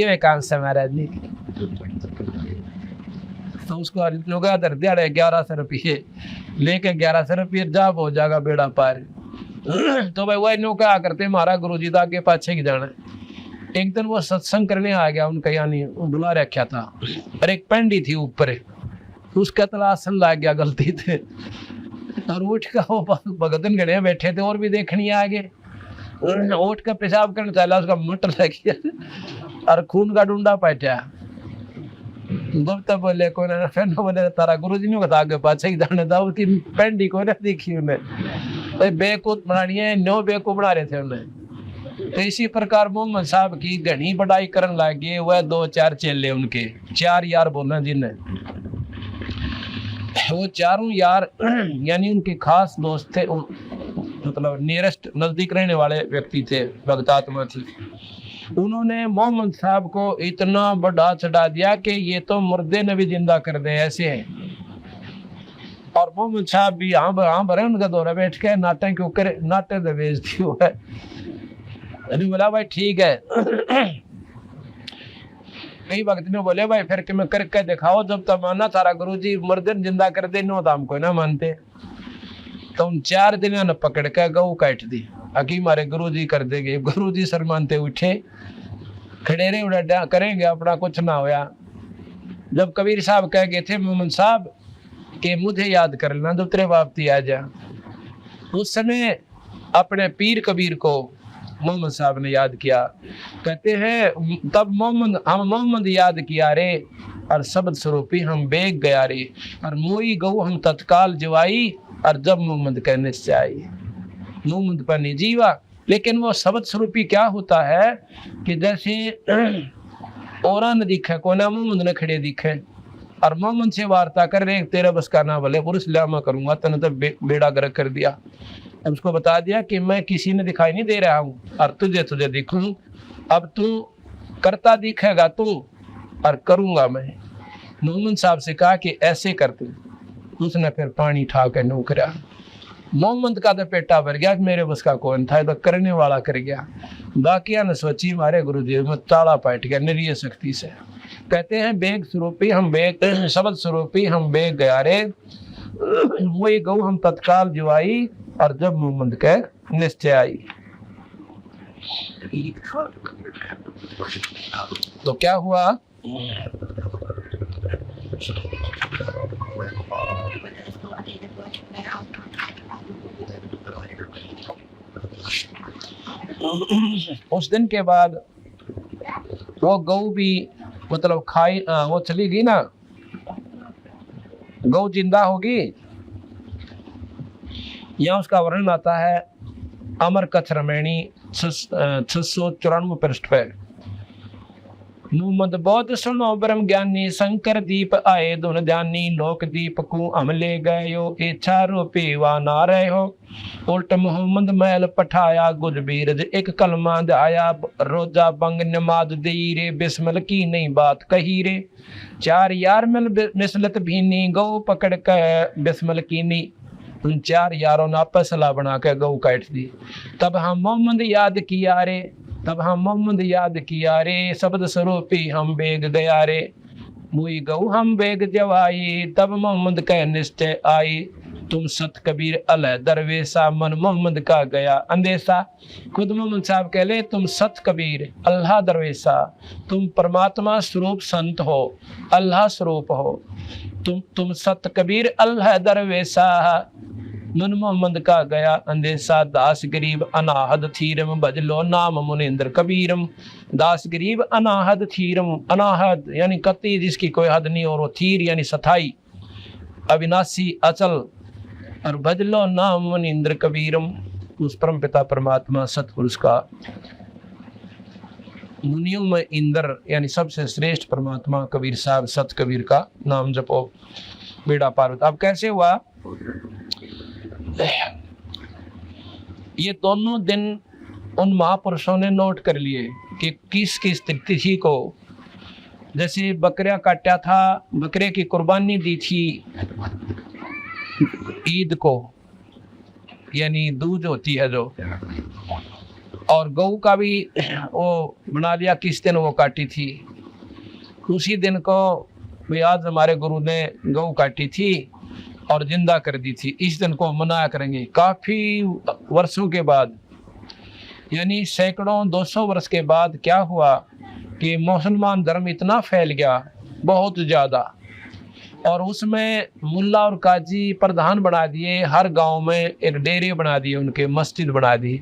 ये काम से महाराज जी। तो उसको लुगा दर दिहाड़े 1100 रुपये लेके 1100 रुपये जाप हो जाएगा बेड़ा पार। तो भाई वही नो क्या करते हमारा गुरु जी आगे पाछे की जाना। एक दिन वो सत्संग करने आ गया उनका, यानी बुला रखा था, और एक पंडी थी ऊपर, उसका तलाशन लग गया गलती थे, और उठ का वो भगतन गणे बैठे थे और भी देखनी आगे, उठ का पेशाब करने चला, उसका मुट लग गया और खून का डूंडा पैठा। तब बोले को फिर बोले तारा गुरु जी ने बता आगे पाछे ही जाने था, उसकी पेंडी को ना देखी उन्हें, भाई बेकूफ बनानी है, नो बेकूफ बना रहे थे उन्हें। तो इसी प्रकार मोहम्मद साहब की घनी बढ़ाई करने लगे। वह 2-4 चेले उनके, 4 यार बोलना जिन्हें, वो चारों यार यानी उनके खास दोस्त थे, मतलब नियरेस्ट नजदीक रहने वाले व्यक्ति थे, भक्तात्मा थी। उन्होंने मोहम्मद साहब को इतना बढ़ा चढ़ा दिया कि ये तो मुर्दे ने भी जिंदा कर दे ऐसे है। और मोहम्मद साहब भी हाँ भरे उनका दौरा बैठ के नाटे के ऊपर नाटे तो बेचती हुआ है। बोला भाई ठीक है। कई वक्त में बोले भाई फिर कि मैं करके दिखाओ, जब तक माना तारा गुरुजी मुर्दन जिंदा कर दे नो दाम को ना मानते। तो उन 4 दिन ने पकड़ के गऊ काट दी, अकी मारे गुरुजी कर देंगे। गुरुजी शर्माते उठे, खड़ेरे उड़ा करेंगे अपना कुछ ना होया। जब कबीर साहब कह गए थे मोहम्मद साहब कि मुझे याद कर लेना जब तेरे वापसी आ जा, उस समय अपने पीर कबीर को मोहम्मद साहब ने याद किया। कहते हैं तब मोहम्मद याद किया रे, और शब्द स्वरूपी हम बेग गया रे, और मोई गऊ हम तत्काल जवाई, और जब मोहम्मद का निश्चय आई। मोहम्मद पर नहीं जीवा, लेकिन वो शब्द स्वरूपी क्या होता है कि जैसे और न दिखे को ना मोहम्मद ने खड़े दिखे, और मोहम्मद से वार्ता कर रहे, तेरा बस का ना भले पुरुष लामा करूंगा, तने तो बेड़ा गर्क कर दिया। अब उसको बता दिया कि मैं किसी ने दिखाई नहीं दे रहा हूँ, और तुझे दिखूं, अब तू करता दिखेगा तू, और करूंगा मैं। मोहम्मद साहब से कहा कि ऐसे करते, उसने फिर पानी ठा के नौकरा। मोहम्मद का तो पेटा भर गया, मेरे बस का कौन था, तो करने वाला कर गया। बाकिया ने सोची मारे गुरु जी में ताला पाट गया निरीय शक्ति से। कहते हैं बेग स्वरूपी हम बेग, शब्द स्वरूपी हम बेग गया रे, वही गऊ हम तत्काल जुआई, और जब मोहम्मद के निश्चय आई। तो क्या हुआ, उस दिन के बाद वो गऊ भी मतलब खाई, वो चली गई ना, गौ जिंदा होगी। यहाँ उसका वर्णन आता है अमर कथ रमैणी 694 पृष्ठ पे। मुहम्मद बौद्ध सुनो ब्रह्म ज्ञानी, शंकर दीप आए धुन ध्यानी, लोक दीप को हमले गयो, इच्छा रूपी वा ना रहे हो। उल्ट मोहम्मद महल पठाया, गुज बीरज एक कलमा आया, रोजा बंग नमाज दई रे, बिस्मिल की नहीं बात कही रे। 4 यार मिल मिसलत भीनी, गौ पकड़ के बिस्मिल कीनी। उन 4 यारों ने आपस सलाह बना के गौ काट दी। तब हम मोहम्मद याद किया रे, तब हम मोहम्मद याद किया रे, शब्द स्वरूपी हम बेग गया रे। मुई गऊ हम बेग जवाई, तब मोहम्मद का निश्चय आई। तुम सत कबीर अलह दरवेशा, मन मोहम्मद का गया अंदेशा। खुद मोहम्मद साहब कह ले तुम सत कबीर अल्लाह दरवेशा, तुम परमात्मा स्वरूप संत हो, अल्लाह स्वरूप हो। तुम सत कबीर अल्लाह दरवेशा, मन मोहम्मद का गया अंदेशा। दास गरीब अनाहद थीरम, भजलो नाम मुनिंद्र कबीरम। दास गरीब अनाहद थीरम, अनाहद यानी कति जिसकी कोई हद नहीं, और वो थीर यानी सथाई अविनाशी अचल, और भजलो नाम मुनिंद्र कबीरम। उस परम पिता परमात्मा सतपुरुष का, मुनियों में इंद्र यानी सबसे श्रेष्ठ परमात्मा कबीर साहब सत कबीर का नाम जपो, बेड़ा पार होता। अब कैसे हुआ, ये दोनों दिन उन महापुरुषों ने नोट कर लिए कि किस किस तिथि को, जैसे बकरिया काटा था, बकरे की कुर्बानी दी थी ईद को, यानी दूज होती है जो, और गऊ का भी वो बना लिया किस दिन वो काटी थी। उसी दिन को भी आज हमारे गुरु ने गऊ काटी थी और जिंदा कर दी थी। इस दिन को मनाया करेंगे। काफी वर्षों के बाद, यानी सैकड़ों 200 वर्ष के बाद क्या हुआ कि मुसलमान धर्म इतना फैल गया, बहुत ज़्यादा, और उसमें मुल्ला और काजी प्रधान बना दिए। हर गांव में एक डेरे बना दिए, उनके मस्जिद बना दी।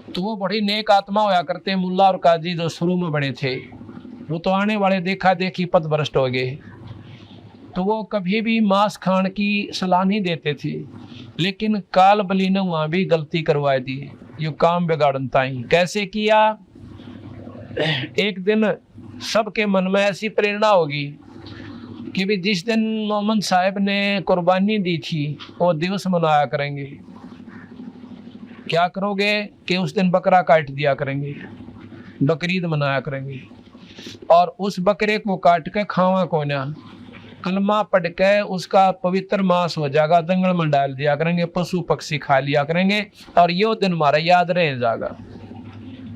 तो वो बड़ी नेक आत्मा होया करते मुल्ला और काजी जो शुरू में बने थे। वो तो आने वाले देखा देखी पथभ्रष्ट हो गए। तो वो कभी भी मांस खाने की सलाह नहीं देते थे, लेकिन काल बली ने वहाँ भी गलती करवा दी। ये काम बिगाड़न ताई कैसे किया? एक दिन सबके मन में ऐसी प्रेरणा होगी कि भी जिस दिन मोहम्मद साहब ने कुर्बानी दी थी वो दिवस मनाया करेंगे। क्या करोगे कि उस दिन बकरा काट दिया करेंगे, बकरीद मनाया करेंगे, और उस बकरे को काट के खावा को ना, कलमा पढ़ के उसका पवित्र मांस हो जाएगा, जंगल में डाल दिया करेंगे, पशु पक्षी खा लिया करेंगे, और ये दिन हमारा याद रह जाएगा।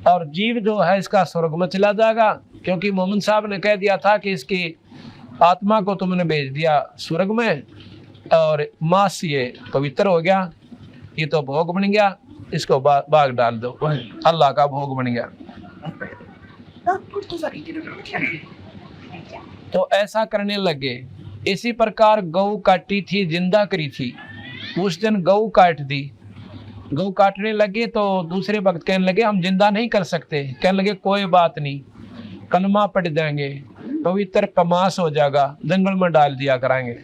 और जीव जो है इसका स्वर्ग में चला जाएगा, क्योंकि मोहम्मद साहब ने कह दिया था कि इसकी आत्मा को तुमने भेज दिया स्वर्ग में, और मांस ये पवित्र हो गया, ये तो भोग बन गया, इसको बाग डाल दो, अल्लाह का भोग बन गया। तो ऐसा करने लगे। इसी प्रकार गऊ काटी थी, जिंदा करी थी, उस दिन गऊ काट दी। गऊ काटने लगे तो दूसरे वक्त कहने लगे हम जिंदा नहीं कर सकते। कहने लगे कोई बात नहीं, कलमा पढ़ देंगे, पवित्र कमास हो जाएगा, जंगल में डाल दिया कराएंगे,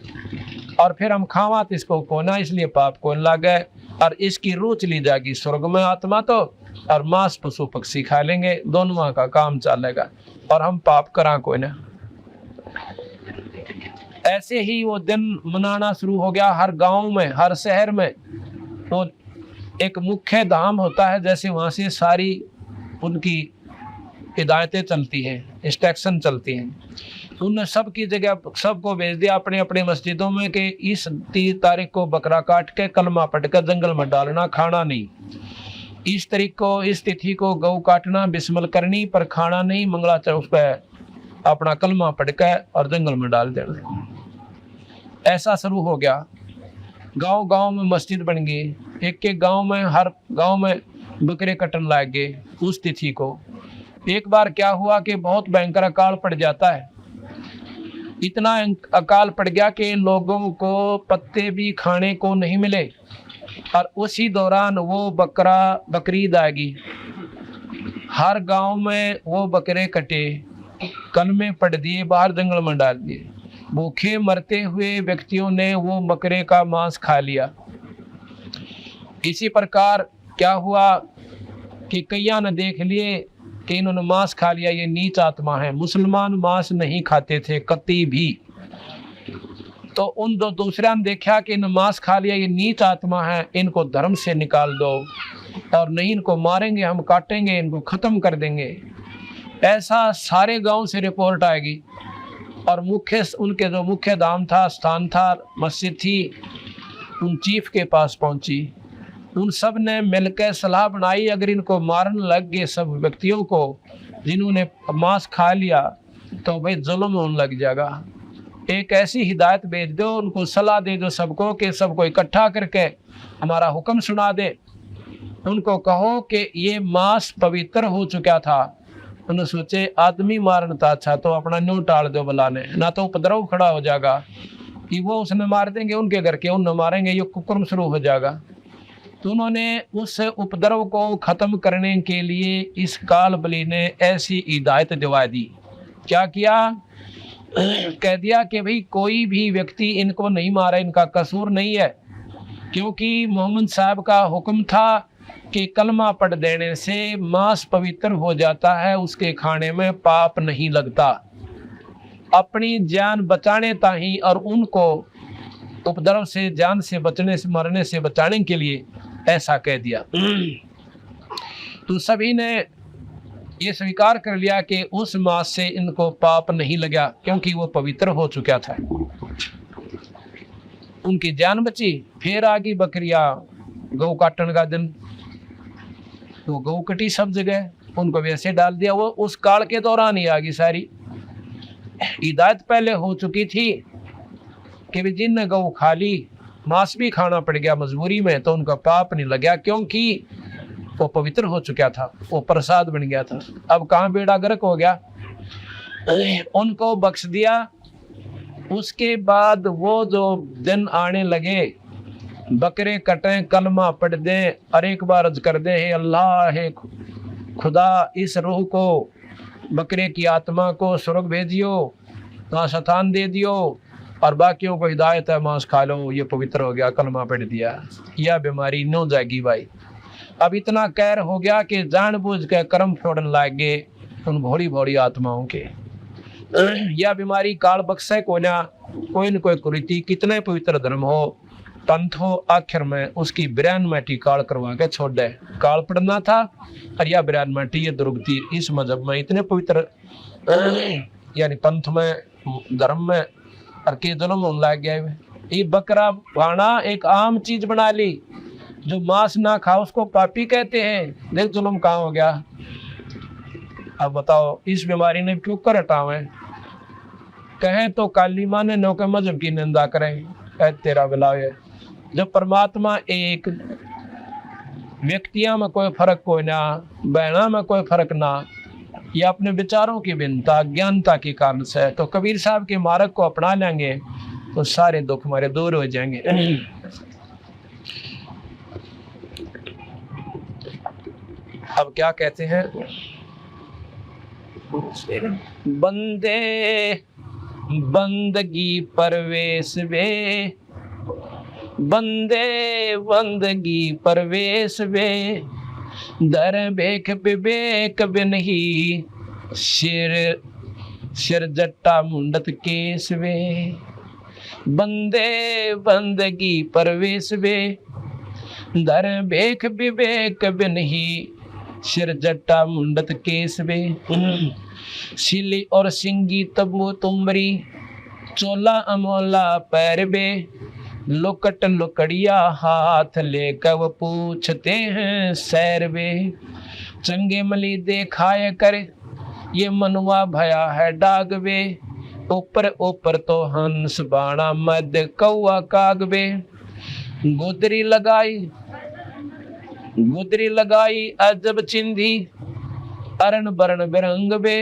और फिर हम खावा तो इसको कोना, इसलिए पाप कौन लागे, और इसकी रूह चली जाएगी स्वर्ग में आत्मा तो, और मांस पशु पक्षी खा लेंगे, दोनों का काम चलेगा, और हम पाप करा कोई ना। ऐसे ही वो दिन मनाना शुरू हो गया। हर गांव में, हर शहर में वो एक मुख्य धाम होता है, जैसे वहाँ से सारी उनकी हिदायतें चलती हैं, इंस्ट्रक्शन चलती हैं। उनने सब की जगह सबको भेज दिया अपने अपने मस्जिदों में कि इस 30 तारीख को बकरा काट के कलमा पढ़ कर जंगल में डालना, खाना नहीं। इस तारीख को, इस तिथि को गऊ काटना, बिस्मिल करनी, पर खाना नहीं। मंगलाचरण पर अपना कलमा पढ़ के और जंगल में डाल देना। ऐसा शुरू हो गया। गांव गांव में मस्जिद बन गई। एक एक गांव में, हर गांव में बकरे कटन लग गए उस तिथि को। एक बार क्या हुआ कि बहुत भयंकर अकाल पड़ जाता है। इतना अकाल पड़ गया कि लोगों को पत्ते भी खाने को नहीं मिले, और उसी दौरान वो बकरीद आएगी। हर गांव में वो बकरे कटे, कलमे पढ़ दिए, बाहर जंगल में डाल दिए। भूखे मरते हुए व्यक्तियों ने वो बकरे का मांस खा लिया। इसी प्रकार क्या हुआ कि कईया ने देख लिए कि इन्होंने मांस खा लिया, ये नीच आत्मा है। मुसलमान मांस नहीं खाते थे कति भी। तो उन दूसरा ने देखा कि इन्होंने मांस खा लिया, ये नीच आत्मा है, इनको धर्म से निकाल दो, और नहीं इनको मारेंगे, हम काटेंगे, इनको खत्म कर देंगे। ऐसा सारे गांव से रिपोर्ट आएगी, और उनके जो मुख्य धाम था, स्थान था, मस्जिद थी, उन चीफ के पास पहुंची। उन सब ने मिलकर सलाह बनाई, अगर इनको मारने लग गए सब व्यक्तियों को जिन्होंने मांस खा लिया, तो भाई जुल्म होने लग जाएगा। एक ऐसी हिदायत भेज दो, उनको सलाह दे दो सबको कि सबको इकट्ठा करके हमारा हुक्म सुना दे। उनको कहो कि ये मांस पवित्र हो चुका था। उन्होंने सोचे आदमी मारना था अच्छा, तो अपना न्यू टाल दो बुलाने, ना तो उपद्रव खड़ा हो जाएगा कि वो उसने मार देंगे, उनके घर के उन्हें मारेंगे, ये कुकर्म शुरू हो जाएगा। तो उन्होंने उस उपद्रव को खत्म करने के लिए इस काल बली ने ऐसी हिदायत दिवा दी। क्या किया? कह दिया कि भाई कोई भी व्यक्ति इनको नहीं मारा, इनका कसूर नहीं है, क्योंकि मोहम्मद साहब का हुक्म था कि कलमा पढ़ देने से मांस पवित्र हो जाता है, उसके खाने में पाप नहीं लगता। अपनी जान बचाने ताही और उनको उपद्रव से, जान से बचने से, मरने से बचाने के लिए ऐसा कह दिया। तो सभी ने ये स्वीकार कर लिया कि उस मांस से इनको पाप नहीं लगा, क्योंकि वो पवित्र हो चुका था। उनकी जान बची। फिर आ गई बकरियां, गौ काटने का दिन। तो गौ कटी सब जगह, उनको वैसे डाल दिया। वो उस काल के दौरान ही आ गई सारी हिदायत। पहले हो चुकी थी कि भी जिन गौ खा ली, मांस भी खाना पड़ गया मजबूरी में, तो उनका पाप नहीं लग गया, क्योंकि वो पवित्र हो चुका था, वो प्रसाद बन गया था। अब कहाँ बेड़ा गर्क हो गया, उनको बख्श दिया। उसके बाद वो जो दिन आने लगे, बकरे कटें, कलमा पढ़ दें और एक बार अर्ज कर दे, हे अल्लाह, हे खुदा, इस रूह को, बकरे की आत्मा को स्वर्ग भेजियो, वहाँ शतान दे दियो, और बाकियों को हिदायत है, मांस खा लो, ये पवित्र हो गया, कलमा पढ़ दिया, यह बीमारी न जाएगी भाई। अब इतना कहर हो गया कि जानबूझ के कर्म फोड़न लाग गए उन भोली भोली आत्माओं के। यह बीमारी काल बख्शे को ना, कोई न कोई कुरीति, कितने पवित्र धर्म हो, पंथ हो, आखिर में उसकी बिरान माटी काल करवा के छोड़ दे। काल पढ़ना था और यह बिरान माटी, ये दुर्गति इस मजहब में इतने पवित्र, यानी पंथ में, धर्म में, और के जुल्म होने लग गया। ये बकरा भाना एक आम चीज बना ली, जो मांस ना खा उसको पापी कहते हैं। देख जुल्म कहाँ हो गया। अब बताओ इस बीमारी ने क्यों कर हटावे, कहें तो काली माँ ने नौके मजहब की निंदा करें, कह तेरा बिलावे। जब परमात्मा एक, व्यक्तियों में कोई फर्क कोई ना, बहना में कोई फर्क ना, ये अपने विचारों की भिन्नता, ज्ञानता के कारण से, तो कबीर साहब के मार्ग को अपना लेंगे तो सारे दुख हमारे दूर हो जाएंगे। अब क्या कहते हैं, बंदे बंदगी परवेश वे, बंदे बंदगी परवेश वे, दर बेख विवेक बिन ही, सिर सिर जट्टा मुंडत केस वे। बंदे बंदगी परवेश वे, दर बेख विवेक बिन ही, सिर जट्टा मुंडत केस वे। सिली और सिंगी तबू तुमरी, चोला अमोला पैर बे, लुकट लुकड़िया हाथ लेकर वो पूछते हैं सैर वे। चंगे मली देखाए कर ये मनवा भया है डाग वे, ऊपर ऊपर तो हंस बाणा मद कौआ काग वे। गुदरी लगाई अजब चिंधी, अरण बरण बिरंग बे,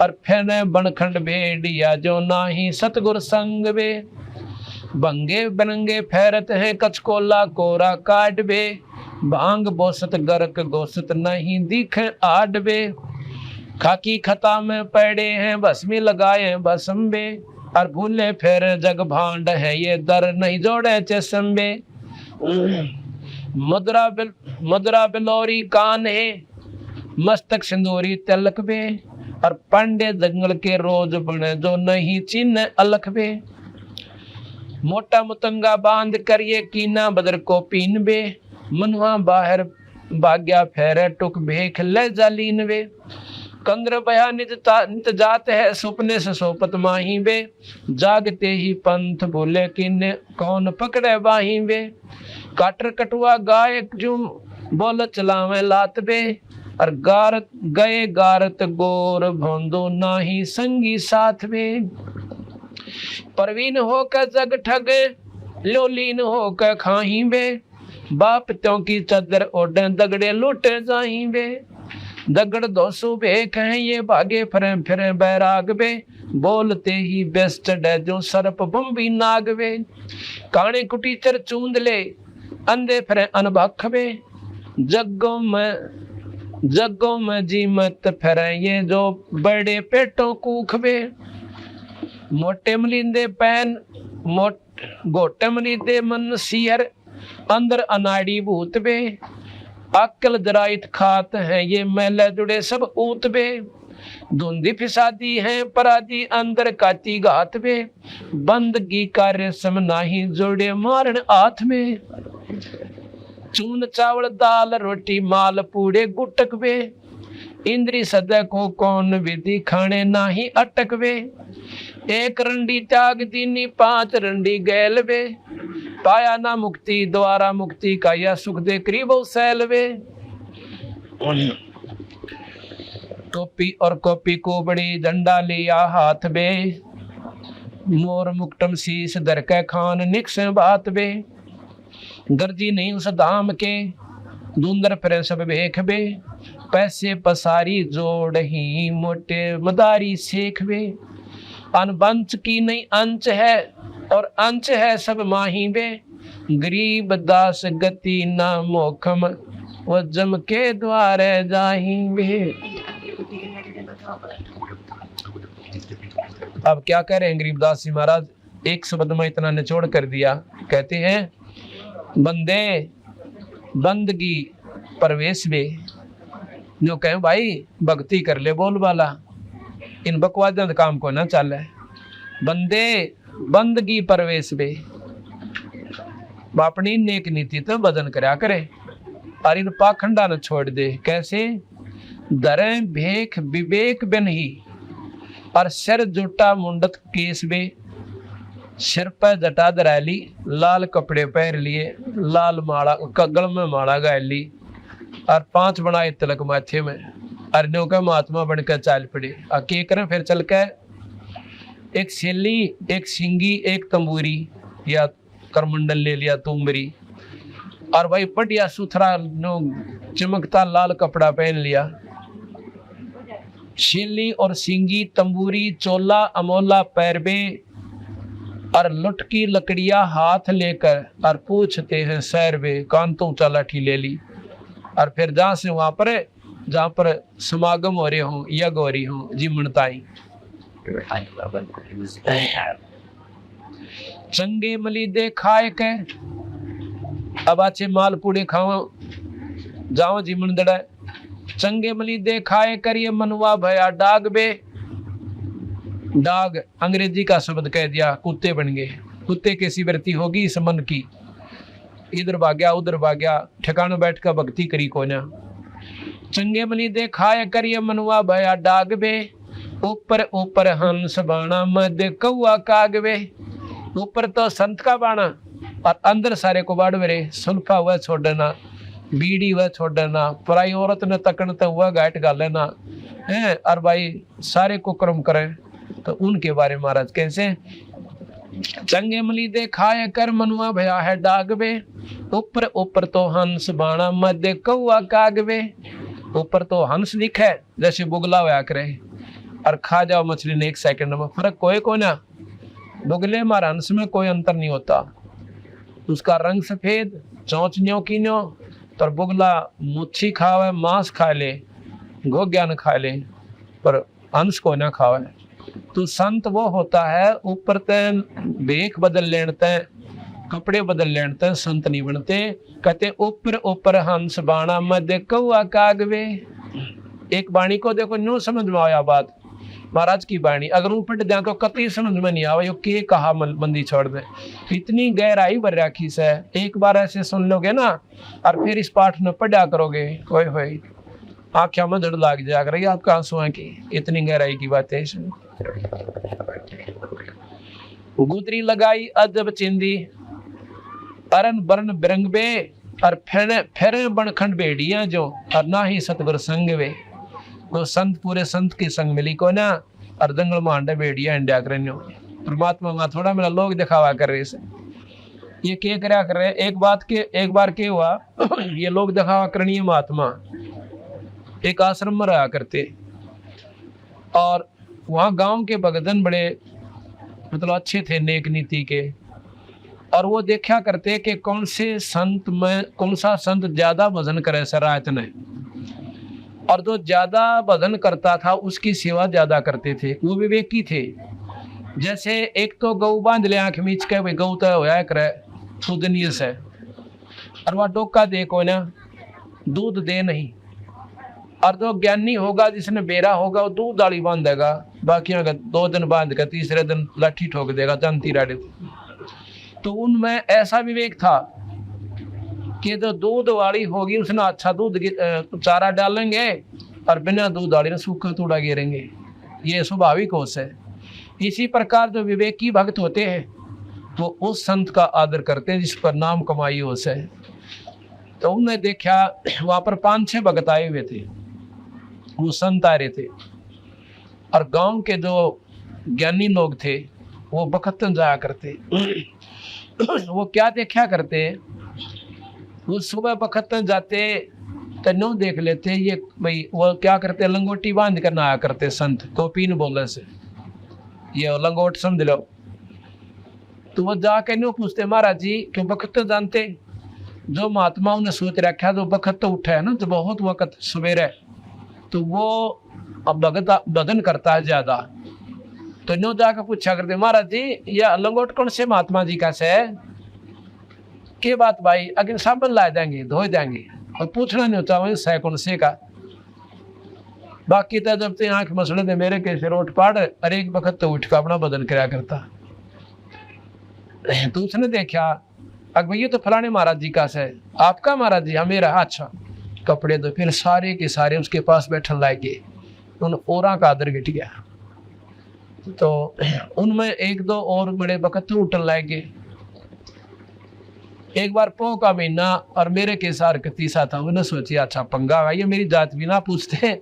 और फैने बनखंड भेड़िया जो नाही सतगुर संग बे। बंगे बनंगे फेरत है कचकोला कोरा काट बे, भांग बोसत गर्क गोसत नहीं दिख आड बे। खाकी खता में पड़े हैं भस्मी लगाए भस्म बे, और भूले फिर जग भांड है ये दर नहीं जोड़े चस्म बे। मदरा बिलोरी कान है मस्तक सिंदूरी तिलक बे, और पांडे जंगल के रोज बने जो नहीं चिन्ह अलख बे। मोटा मुतंगा बांध कर ये कीना बदर को पीन बे, मनवा बाहर भाग्या फेरे टुक भेख ले जालीन बे। कंद्र बया नित जात है सुपने से सोपत माही बे, जागते ही पंथ बोले किन्ने कौन पकड़े बाही बे। काटर कटुआ गाय जुम बोल चलावे लात बे, और गारत गए गारत गोर भोंदो नाही संगी साथ में। परवीन होकर जग ठग लोलीन होकर खाही बे, बाप त्यों की चदर ओढ़े दगड़े लुटे जाही बे। दगड़ दोसु बेख हैं ये भागे फिरे फिरे बैराग बे, बोलते ही बेस्ट डे जो सरप बम्बी नाग बे। काने कुटीचर चूंद ले अंधे फिरे अनभख बे, जग्गों में जी मत फिरे ये जो बड़े पेटों कूख बे। मोटे मलिंदे पैन गोटे मलिंदे मन सियर, अंदर अनाड़ी भूत बे। अक्ल दराइत खात है ये मैले जुड़े सब ऊत बे। धुंधी फिसादी है पराधी अंदर काती घात बे, बंदगी कार्य सम नाही जोड़े मारन हाथ में। चून चावल दाल रोटी माल पूड़े गुटक बे, इंद्री सदा को कौन विधि खाने नाही अटक बे। एक रंडी त्याग दीनी 5 रंडी गैल बे, पाया ना मुक्ति द्वारा मुक्ति का यह सुख दे करीबो सैल बे। टोपी और कॉपी को बड़ी डंडा लिया हाथ बे, मोर मुक्तम शीस दर के खान निक्स बात बे, गर्जी नहीं उस धाम के दूंदर पर सब भेख बे, पैसे पसारी जोड़ ही मोटे मदारी सेख बे, अनबंच की नहीं अंच है और अंच है सब माही बे, गरीब दास गति न मोखम वो जम के द्वारे जाही बे। अब क्या कह रहे हैं गरीबदास जी महाराज, एक शब्द में इतना निचोड़ कर दिया। कहते हैं बंदे बंदगी परवेश बे, जो कहे भाई भक्ति कर ले बोल वाला, इन बकवाद काम को ना चले, बंदे बंदगी परवेश बे, अपनी नेक नीति तो भजन करया करे और इन पाखंडा न छोड़ दे। कैसे? दरे भेख विवेक बिन ही, और सिर जुटा मुंडत केस बे, सिर पर जटा दराली, लाल कपड़े पहन लिए, लाल माला गल में माला गाय ली, और 5 बनाए तिलक माथे में, अर्जों का महात्मा बनकर चाल पड़े। और के करें फिर चल के एक शेली, एक सिंगी, एक तंबूरी या करमंडल ले लिया तुमरी, और भाई बढ़िया सुथरा नो चमकता लाल कपड़ा पहन लिया। शेली और सिंगी, तंबूरी, चोला अमोला पैरबे, और लुटकी लकड़ियां हाथ लेकर और पूछते हैं सैरबे, कांतों चा लाठी ले ली, और फिर जहाँ से वहां पर जहाँ पर समागम हो रहे हों, यज्ञ हो रही हों, जीवनताई चंगे मली दे खाए के, अब अच्छे मालपूड़े खाओ जाओ जीवन दड़ा, चंगे मली दे खाए करिए मनवा भया डाग बे, डाग अंग्रेजी का शब्द कह दिया, कुत्ते बन गए। कुत्ते कैसी वृत्ति होगी इस मन की, इधर भाग्या उधर भाग्या, ठिकाने बैठ कर भक्ति करी को ना। चंगे मली दे खाए करिए मनवा भया डाग बे, ऊपर ऊपर हंस बाणा मध्य कौआ कागवे, ऊपर तो संत का बाणा और अंदर सारे को बाड़वे, सुल्फा हुआ छोड़ना, बीड़ी हुआ छोड़ना, पराई औरत ने तकन तो हुआ गाट गा लेना है, और भाई सारे को कर्म करें। तो उनके बारे में महाराज कैसे? चंगे मली दे खाए कर मनुआ भया है डागवे, ऊपर ऊपर तो हंस बाणा मध्य कौआ कागवे, ऊपर तो हंस दिखे जैसे बुगला हुआ करे, और खा जाओ मछली ने 1 सेकंड में, फर्क कोई को ना, बुगले मार हंस में कोई अंतर नहीं होता, उसका रंग सफेद, चौंच न्यो की न्यो, तो बुगला मुच्छी खावे, मांस खा ले, गोग्या न खा ले, पर हंस को ना खावे। तो संत वो होता है ऊपर तय भेख बदल लेते, कपड़े बदल लेते, संत नहीं बनते। कहते ऊपर ऊपर हंस बाणा मध्य कौआ कागवे। एक बाणी को देखो नो समझ में आया बात, महाराज की बाणी अगर ऊपर जाए तो कतई समझ में नहीं आवा, यो के कहा बंदी छोड़ दे, इतनी गहराई भर राखी से। एक बार ऐसे सुन लोगे ना और फिर इस पाठ में पढ़ा करोगे, कोई होई आँखें में जड़ लाग जाया करेगी आपका आंसुओं की, इतनी गहराई की बात है इसमें। गुदरी लगाई अजब चिंदी, अरन बरन बिरंग बे, और फेरे बनखंड बेड़िया जो, और ना ही सतगुर संग वे। वो संत पूरे संत की संग मिली को ना, और जंगल में अंडे बेड़िया इंडिया कर परमात्मा वहां थोड़ा मेरा लोग दिखावा कर रहे से, ये क्या करया कर रहे। एक बार क्या हुआ ये लोग दिखावा करनी महात्मा एक आश्रम में रहा करते, और वहाँ गांव के भगतजन बड़े मतलब अच्छे थे, नेक नीति के, और वो देखा करते कि कौन सा संत ज्यादा भजन करे शरायत ने, और जो ज्यादा भजन करता था उसकी सेवा ज्यादा करते थे। वो विवेकी थे। जैसे एक तो गऊ बांध ले आंख मीच के, भाई गऊ तो होया करे सुदनीय से, और वह डोका दे को ना दूध दे नहीं, और जो ज्ञानी होगा जिसने बेरा होगा वो दूध डाली बांधेगा, बाकी 2 दिन बांध कर तीसरे दिन लाठी ठोक देगा जानती राडे। तो उनमें ऐसा विवेक था कि जो दूध वाली होगी उसने अच्छा दूध चारा डालेंगे, और बिना दूध वाली ने सूखा तूड़ा गिरेंगे, ये स्वाभाविक होश है। इसी प्रकार जो विवेकी भक्त होते हैं वो उस संत का आदर करते हैं जिस पर नाम कमाई होश है। तो उन्होंने देखा वहां पर 5-6 भगत आए हुए थे, वो संत आ रहे थे, और गांव के जो ज्ञानी लोग थे वो बखतन जाया करते। वो क्या देखा करते, वो सुबह बखतन जाते तो नो देख लेते ये भाई, वो क्या करते, लंगोटी बांध कर ना आया करते संत, कोपीन बोले से ये लंगोट समझ लो। तो वो जाके नो पूछते महाराज जी क्यों बखतन जानते, जो महात्माओं ने सोच रखा जो बखत तो उठा है ना, तो बहुत वक्त सवेरे तो वो अब भजन करता है ज्यादा। तो नो जाकर पूछा करते महाराज जी यह लंगोट कौन से महात्मा जी का से के बात भाई, अगर साबन ला देंगे धो देंगे, और पूछना नहीं होता वही सह कौन से का। बाकी तो जब ते आंख मसले थे मेरे के सिर उठ पाड़, अरे एक वक्त तो उठ कर अपना बदन कराया करता। तो उसने देखा अगर ये तो फलाने महाराज जी का से, आपका महाराज जी? हाँ मेरा। अच्छा कपड़े तो फिर सारे के सारे उसके पास बैठन लागे, उन ओरा का आदर गिट गया। तो उनमें 1-2 और बड़े वक्त उठन लागे। एक बार पो का महीना और मेरे के सार तीसा था, उन्हें सोची अच्छा पंगा भाई, ये मेरी जात भी ना पूछते,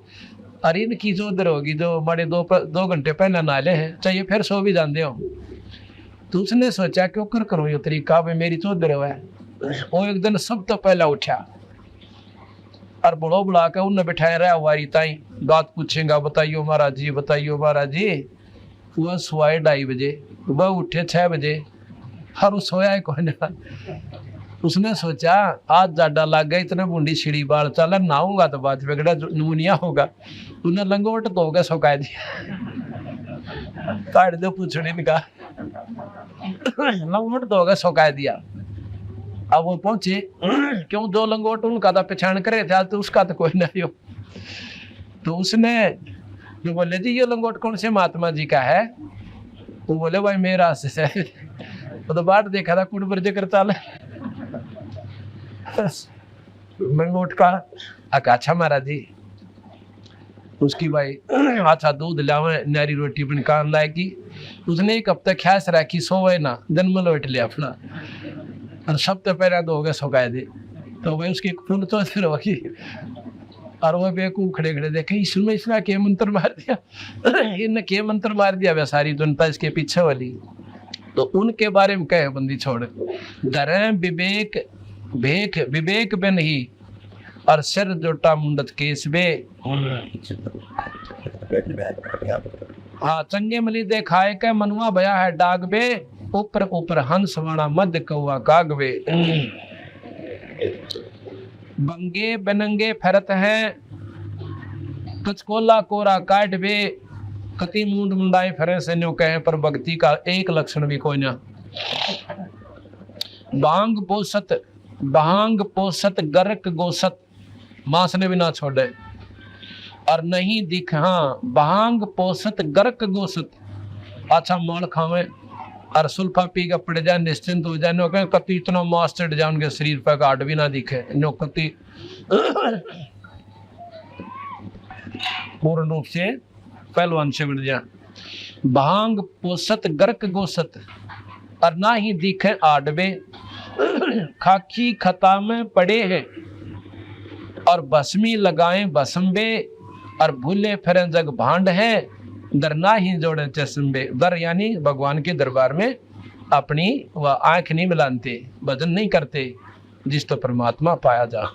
अरे इनकी जो उधर होगी जो बड़े 2 घंटे पहले नाले हैं, चाहिए फिर सो भी जानते हो। तो उसने सोचा क्यों कर करूँ ये तरीका, भाई मेरी चौधर है। वो एक दिन सब तो पहला उठा और बुढ़ो बुला के उन्हें बिठाया रहा वारी ताई, बात पूछेगा बताइयो महाराज जी, बताइयो महाराज जी। वह सोए 2:30 बजे, वह उठे 6 बजे, हर वो सोया कौन ना। उसने सोचा आज जाडा लग गया, इतने बूंदी छिड़ी बाल चल नहाऊंगा तो बात बिगड़ा नमूनिया होगा। उन्हें लंगोट धो के सुखा दिया, काट दो पूछने का, लंगोट धो के सुखा दिया। अब वो पहुंचे, क्यों 2 लंगोट उनका तो पहचान करे थे, तो उसका तो कोई नहीं हो। तो उसने जो बोले जी ये लंगोट कौन से महात्मा जी का है, वो बोले भाई मेरा से। वो तो बात देखा था कुट बर्जे करता लंगोट का। अच्छा महाराज जी, उसकी भाई अच्छा दूध लावे, नारी रोटी बन कान लाएगी। उसने 1 हफ्ते ख्यास रखी, सोवे ना, जन्म लोट लिया अपना, और सब तो पहले दो गए सुखाए दे। तो भाई उसकी फूल तो फिर होगी, और वो बेकूफ खड़े खड़े देखे इसमें इसने के मंत्र मार दिया, इनने के मंत्र मार दिया वे सारी जनता इसके पीछे वाली। तो उनके बारे में कहे बंदी छोड़, डरे विवेक भेख विवेक बे नहीं, और सिर जोटा मुंडत केस बे। हाँ चंगे मली देखाए के मनुआ भया है डाग बे, ऊपर ऊपर हंस वाणा मध्य कौआ कागवे। बंगे बनंगे फरत है, कचकोला कोरा काट बे, कति मुंड मुंडाए फरे से न्यो कहे, पर भक्ति का एक लक्षण भी कोई ना। भांग पोसत गरक गोसत, मांस ने भी ना छोड़े, और नहीं दिख। हाँ भांग पोसत गरक गोसत, अच्छा माल खावे और सुल्फा पी के पड़ जाए, निश्चिंत हो जाए, नो कहे कति इतना मांस चढ़ जाए उनके शरीर पर, गाढ़ भी ना दिखे, नो कति पूर्ण रूप से पहलवान से बढ़ जाए। भांग पोसत गरक गोसत, और ना ही दिखे आडबे, खाकी खता में पड़े हैं, और भस्मी लगाए भस्मबे, और भूले फिर जग भांड है, दर ना ही जोड़े चश्मे। दर यानी भगवान के दरबार में अपनी वह आंख नहीं मिलाते, भजन नहीं करते, जिस तो परमात्मा पाया जा।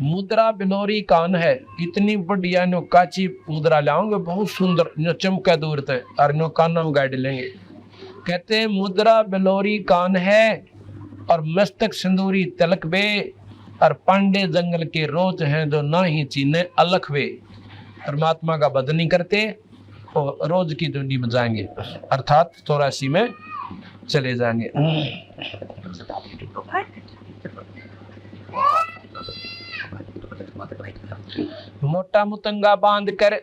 मुद्रा बिलोरी कान है, इतनी बढ़िया नो काची मुद्रा लाओगे, बहुत सुंदर, नो चमका दूर थे, और नो कान में गाड़ लेंगे। कहते मुद्रा बिलोरी कान है, और मस्तक सिंदूरी तिलक बे, और पांडे जंगल के रोज हैं जो ना ही चीने अलख वे। परमात्मा का भजन नहीं करते और रोज की दुनिया में जाएंगे, अर्थात 84 में चले जाएंगे। मोटा मुतंगा बांध कर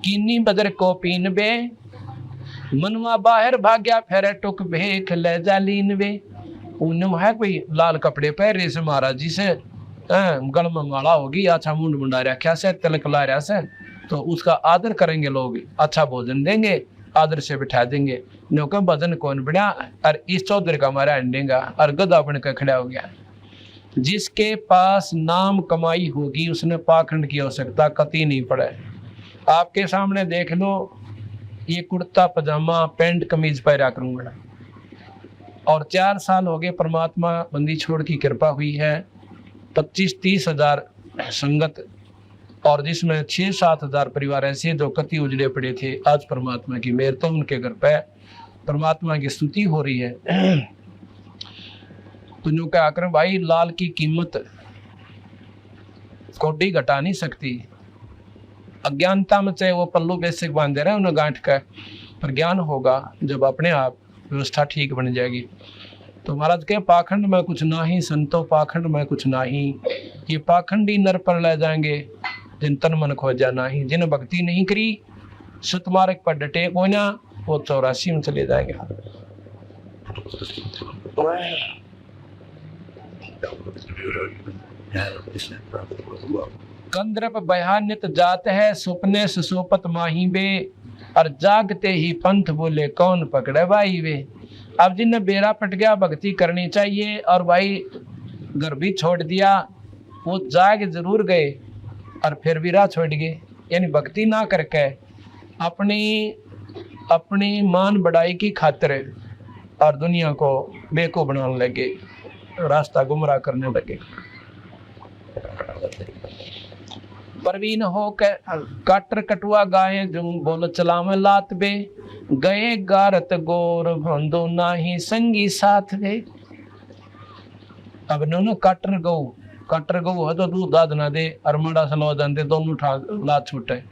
कीनी बदर को पीन बे, मनवा बाहर भाग्या फेरे टुक भेख ले जालीन वे। उन्हें है कोई लाल कपड़े पहरे से महाराज जी से, गल में माला होगी, अच्छा मुंड मुंडा रखा से, तिलक ला रहा से, तो उसका आदर करेंगे लोग, अच्छा भोजन देंगे, आदर से बिठा देंगे। नो का भजन कौन बना और इस चौधरी का हमारा अंडेगा और गधा बन कर खड़ा हो गया। जिसके पास नाम कमाई होगी उसने पाखंड की आवश्यकता कतई नहीं पड़े। आपके सामने देख लो, ये कुर्ता पजामा पैंट कमीज पहरा करूंगा और 4 साल हो गए परमात्मा बंदी छोड़ की कृपा हुई है। 25-30 हजार संगत और जिसमें 6-7 हजार परिवार ऐसे जो कति उजड़े पड़े थे, आज परमात्मा की मेहर तो उनके घर पे परमात्मा की स्तुति हो रही है। तो जो क्या आकर भाई लाल की कीमत कोडी घटा नहीं सकती। अज्ञानता में चाहे वो पल्लू बेसिक बांधे रहे उन्हें गांठ का, पर ज्ञान होगा जब अपने आप व्यवस्था ठीक बन जाएगी। तो महाराज के पाखंड में कुछ ना ही, संतो पाखंड में कुछ ना ही, ये पाखंडी नर पर ले जाएंगे जिन तन मन खोजा नहीं। जिन भक्ति नहीं करी सतमार्ग पर डटे को ना, वो 84 में चले जाएंगे। कंद्रप बयानित जात है सुपने सुसोपत माही बे, और जागते ही पंथ बोले कौन पकड़े भाई वे। अब जिनने बेरा पट गया भक्ति करनी चाहिए और भाई घर भी छोड़ दिया, वो जाग जरूर गए और फिर भी राह छोड़ गए। यानी भक्ति ना करके अपनी मान बढ़ाई की खातिर और दुनिया को बेको बनाने लगे, रास्ता गुमराह करने लगे। परवीन हो के काटर कटुआ गाये जो बोल चलावे लात बे, गए गारत गोर भंदो नाही संगी साथ वे। अब दोनों काटर गऊ है तो दूध दाद ना दे और मड़ा सलवा दे, दोनों लात छूटे।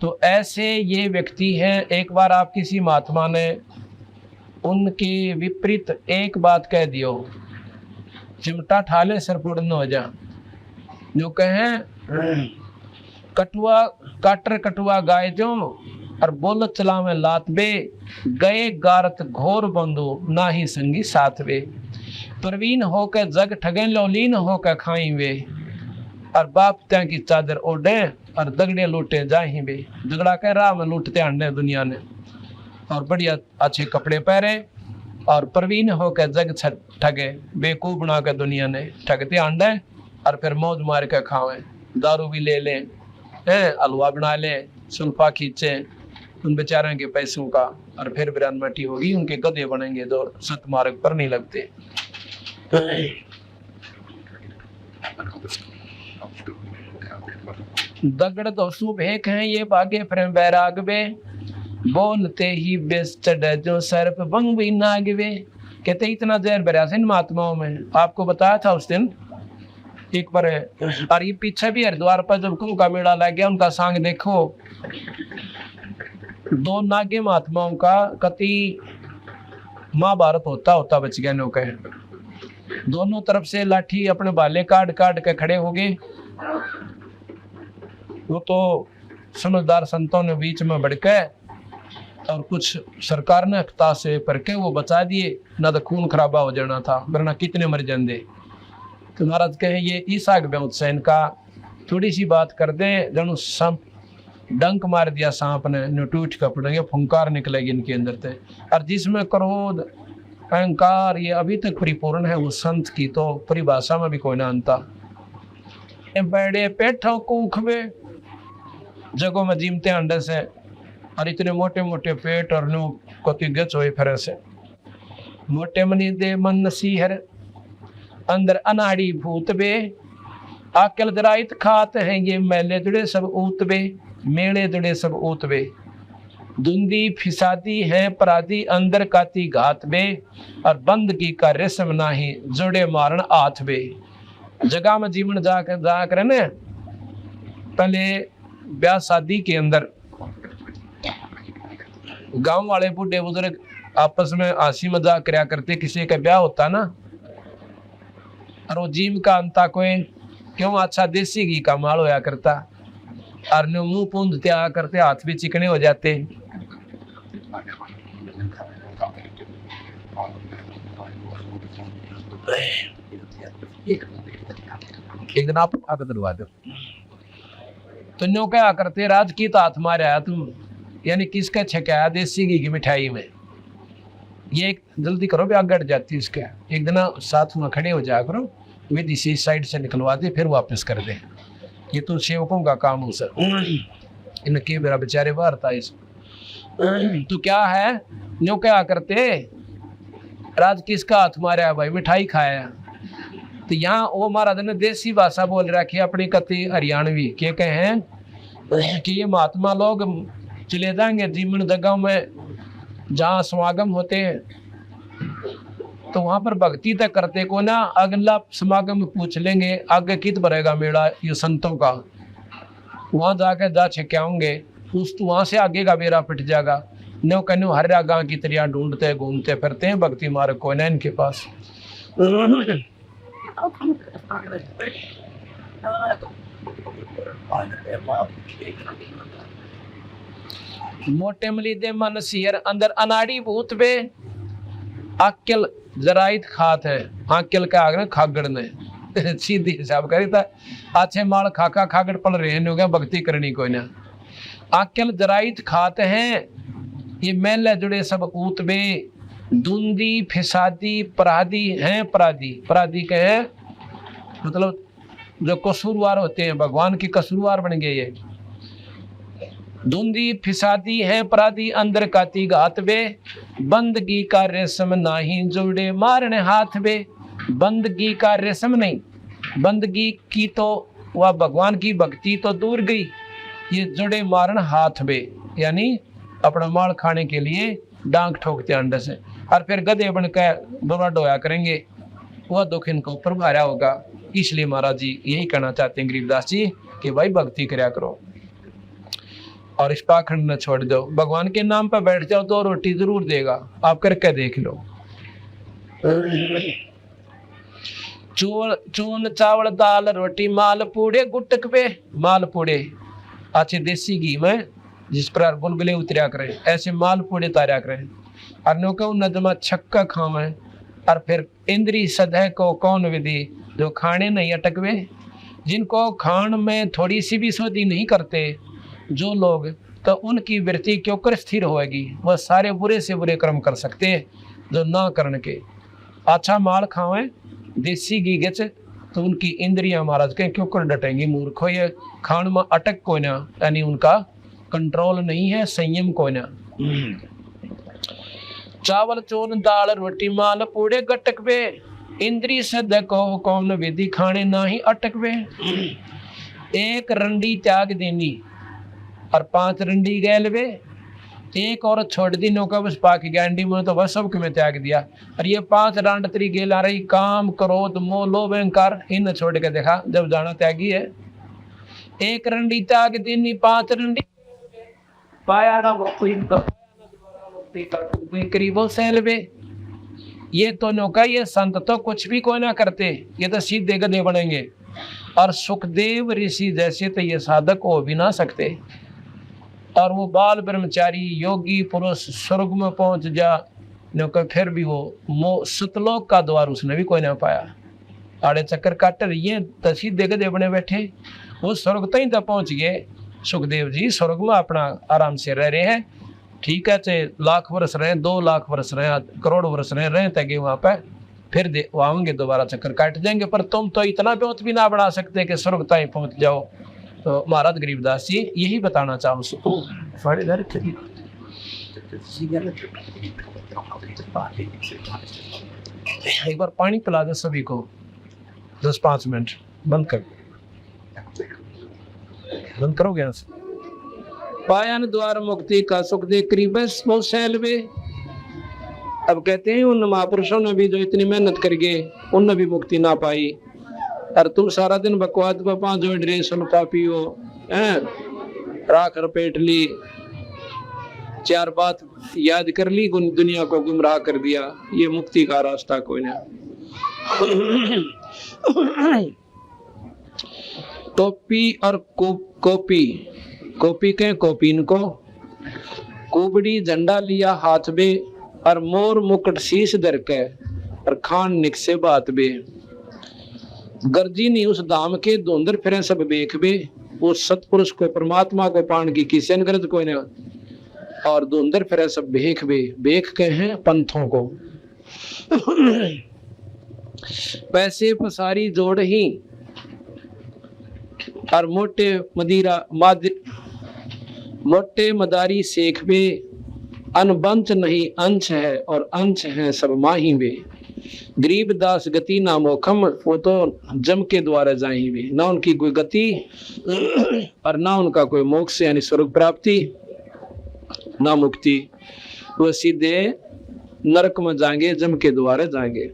तो ऐसे ये व्यक्ति हैं। एक बार आप किसी महात्मा ने उनके विपरीत एक बात कह दियो, चिमटा ठाले सिर पुड़न हो जा। जो कहें काटर कटुआ गाय जो और बोल चलावे लात बे, गए गारत घोर बंधु ना ही संगी साथ वे। प्रवीण होकर जग ठगे लौलीन होकर खाई वे, और बाप त्या की चादर ओढ़े और दगड़े लूटे जाही वे। झगड़ा कह रहा में लूटते अंडे दुनिया ने, और बढ़िया अच्छे कपड़े पहरे और प्रवीण होकर जग ठगे, बेवकूफ बना कर दुनिया ने ठगते अंडे और फिर मौज मार कर खावे। दारू भी ले लें, हलवा बना लें, सुल्फा खींचे उन बेचारों के पैसों का, और फिर बिरान मटी होगी, उनके गधे बनेंगे जो सतमार्ग पर नहीं लगते। दगड़ तो सुबेक हैं ये बागे प्रेम बैराग बे, बोलते ही बेस चढ़े जो सर्प बंग भी नागवे। कहते इतना जहर भरा से इन महात्माओं में। आपको बताया था उस दिन एक बार, और ये पीछे भी हरिद्वार पर जब कुंभ का मेला लग गया, उनका सांग देखो, 2 नागे महात्माओं का कति महाभारत होता बच गया नौका है। दोनों तरफ से लाठी अपने बाले काट के खड़े हो गए। वो तो समझदार संतों ने बीच में बढ़के और कुछ सरकार ने अख्ता से करके वो बचा दिए, ना तो खून खराबा हो जाना था, वरना कितने मर जाते। तो महाराज कहे ये ईसा के का थोड़ी सी बात कर दें, जनु सांप डंक मार दिया सांप ने, टूट का पड़ेंगे, फुंकार निकलेगी इनके अंदर से। और जिसमें क्रोध अहंकार ये अभी तक परिपूर्ण है, वो संत की तो परिभाषा में भी कोई ना अंता। बड़े पेठों कूखवे जगहों में जीमते अंडे से, और इतने मोटे मोटे पेट और नो कोती गच हुए फिर से। मोटे मनी दे मन नसीहर अंदर अनाड़ी भूत बे, आकल दराइत खात हैं ये मेले जुड़े सब ऊत बे, मेले जुड़े सब ऊत बे। धुंधी फिसादी है पराधी अंदर काती घात बे, और बंद की का रेशम नाही जुड़े मारण आथ बे। जगह में जीवन जाकर ने पहले ब्याह शादी के अंदर गांव वाले बूढ़े बुजुर्ग आपस में हंसी मजाक करया करते। किसी का ब्याह होता ना, और वो जीव का अंता कोई क्यों अच्छा देसी घी का माल होया करता, और मुंह पूंजते आ करते, हाथ भी चिकने हो जाते। एक दिन आप आकर दिलवा दो। तो न्यू क्या करते, राज की तो हाथ मारे आया तुम, यानी किसका छकाया देसी घी की मिठाई में। ये एक जल्दी करो भी आग गट जाती है इसका। एक दिन साथ में खड़े हो जाया करो, विधि से साइड से निकलवा दे फिर वापस कर दे। ये तो सेवकों का काम हो सर, इनके मेरा बेचारे बाहर था इस। तो क्या है न्यू क्या करते, राज किसका हाथ मारा भाई, मिठाई खाया। तो यहाँ वो महाराज ने देसी भाषा बोल रखी अपनी कति हरियाणवी के कहें कि ये महात्मा लोग चले जाएंगे जीवन जगह में जहाँ समागम होते हैं, तो वहां पर भक्ति तक करते को ना, अगला समागम पूछ लेंगे आगे कित भरेगा मेला ये संतों का, वहां जाकर जा छिकाओगे उस तो वहां से आगे का बेरा पिट जाएगा। नो कन्यू हर गांव की तरह ढूंढते घूमते फिरते हैं, भक्ति मार्ग को ना इनके पास। मोटे मली दे मन सियर अंदर अनाड़ी भूत बे अक्ल जराइत खात है। अक्ल का आगे खागड़ ने सीधी हिसाब करी था अच्छे माल खाका खागड़ पड़ रहे हैं, गया भक्ति करनी कोई ना। अक्ल जराइत खात है ये मेले जुड़े सब ऊत बे धुंदी फिसादी पराधी हैं। पराधी के है मतलब जो कसूरवार होते हैं, भगवान की कसूरवार बन गए ये। धुंदी फिसादी है पराधी अंदर काती घात बे बंदगी का रेशम नाही जुड़े मारने हाथ बे। बंदगी का रेशम नहीं, बंदगी की तो वह भगवान की भक्ति तो दूर गई, ये जुड़े मारन हाथ बे यानी अपना माल खाने के लिए डांग ठोकते अंडे से और फिर गधे बनकर बुरा डोया करेंगे, वह दुख इनके ऊपर भारा होगा। इसलिए महाराज जी यही कहना चाहते हैं गरीबदास जी कि भाई भक्ति करया करो और इस पाखंड न छोड़ दो। भगवान के नाम पर बैठ जाओ तो रोटी जरूर देगा, आप करके देख लो। चून चावल दाल रोटी माल पूड़े गुटक पे, माल पूड़े अच्छे देसी घी में जिस पर बुलबुले उतरिया करें ऐसे माल पूड़े तारा करें और नो नजमा छक्का खावे और फिर इंद्री सदह को कौन विधि जो खाने नहीं अटकवे। जिनको खान में थोड़ी सी भी सोधी नहीं करते जो लोग, तो उनकी वृत्ति क्यों कर स्थिर होएगी, वह सारे बुरे से बुरे कर्म कर सकते हैं जो ना करने के। अच्छा माल खावें देसी घी गच तो उनकी इंद्रियां महाराज के क्यों कर डटेंगी। मूर्खो ये खान में अटक कोई ना, यानी उनका कंट्रोल नहीं है, संयम कोई ना। चावल चून दाल रोटी माल पूड़े गटक बे इंद्री सद को कौन विधि खाने ना ही अटक बे। एक रंडी त्याग देनी और 5 रंडी गैल बे, एक और छोड़ दी नौका बस पाक गैंडी में तो बस सबके में त्याग दिया। और ये 5 रांडतरी गेल आ रही काम क्रोध मोह लोभ अहंकार इन छोड़ के देखा जब जाना त्यागी है। एक रंडी त्याग देनी 5 रंडी पाया ना करीबो सैलवे। ये तो नौका ये संत तो कुछ भी कोई ना करते, ये तो सीधे गधे बनेंगे। और सुखदेव ऋषि जैसे तो ये साधक हो भी ना सकते। और वो बाल ब्रह्मचारी योगी पुरुष स्वर्ग में पहुंच जा नौका, फिर भी वो सतलोक का द्वार उसने भी कोई ना पाया। आड़े चक्कर काट रही तो सीधे गधे बने बैठे, वो स्वर्ग तक तो पहुंच गए। सुखदेव जी स्वर्ग में अपना आराम से रह रहे हैं, ठीक है, चाहे लाख वर्ष रहे 2 लाख वर्ष रहे करोड़ वर्ष रहे तगे वहां पर, फिर आएंगे दोबारा चक्कर काट जाएंगे। पर तुम तो इतना ब्योत भी ना बना सकते कि स्वर्ग तक पहुंच जाओ। तो महाराज गरीबदास जी यही बताना चाहूँ। एक बार पानी पिला दो सभी को, 10-5 मिनट बंद करोगे यहाँ से। पायन द्वार मुक्ति का सुख दे करीब सैलवे। अब कहते हैं उन महापुरुषों ने भी जो इतनी मेहनत कर गए उनने भी मुक्ति ना पाई। और तुम सारा दिन बकवाद पापा जो ड्रेस पापी हो राख रपेट ली, 4 बात याद कर ली, दुनिया को गुमराह कर दिया। ये मुक्ति का रास्ता कोई ना। टोपी और कॉपी के कॉपीन को कुबड़ी झंडा लिया हाथ बे और मोर मुकुट शीश धर के और खान निकसे बात बे। गर्जी नहीं उस धाम के धुंधर फिरे सब बेख बे। वो सतपुरुष को परमात्मा को पान की किसी गरज कोई नहीं। और धुंधर फिरे सब भेख बे, भेख के हैं पंथों को। पैसे पसारी जोड़ ही और मोटे मदारी सेख बे, अनबंच नहीं अंश है और अंश है सब माही वे। गरीब दास गति ना मोखम, वो तो जम के द्वारा जाही वे, ना उनकी कोई गति और ना उनका कोई मोक्ष यानी स्वर्ग प्राप्ति ना मुक्ति, वो सीधे नरक में जाएंगे, जम के द्वारा जाएंगे।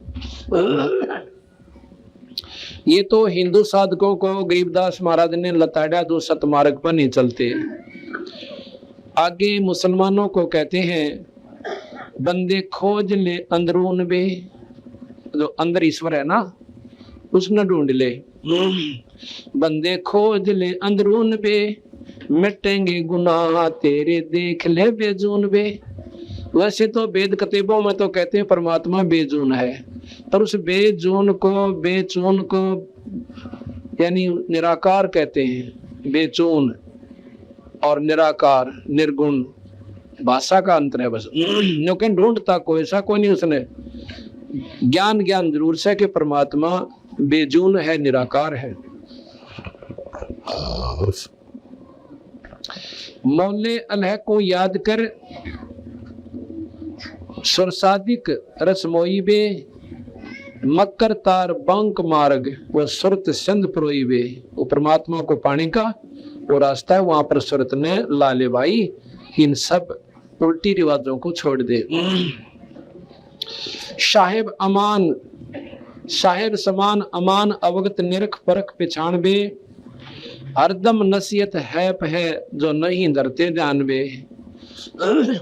ये तो हिंदू साधकों को गरीबदास महाराज ने लताड़ा, जो सतमार्ग पर नहीं चलते। आगे मुसलमानों को कहते हैं बंदे खोज ले अंदरून बे, जो अंदर ईश्वर है ना उसने ढूंढ ले। बंदे खोज ले अंदरून बे, मिटेंगे गुनाह तेरे देख ले बेजून बे। वैसे तो वेद कतेबों में तो कहते हैं परमात्मा बेजून है, पर उस बेजून को बेचून को यानी निराकार कहते हैं। बेचून और निराकार निर्गुण भाषा का अंतर है बस। लेकिन ढूंढता कोई ऐसा कोई नहीं, उसने ज्ञान जरूर से कि परमात्मा बेजून है, निराकार है। मौले अल्लाह को याद कर सुरसादिक रसमोई बे, मकर तार बंक मार्ग वह सुरत सिंध प्रोई बे। वो परमात्मा को पाने का वो रास्ता है, वहां पर सुरत ने लाले भाई इन सब उल्टी रिवाजों को छोड़ दे। साहेब अमान साहेब समान अमान अवगत निरख परख पहचान बे, हरदम नसीहत है जो नहीं डरते ध्यान बे।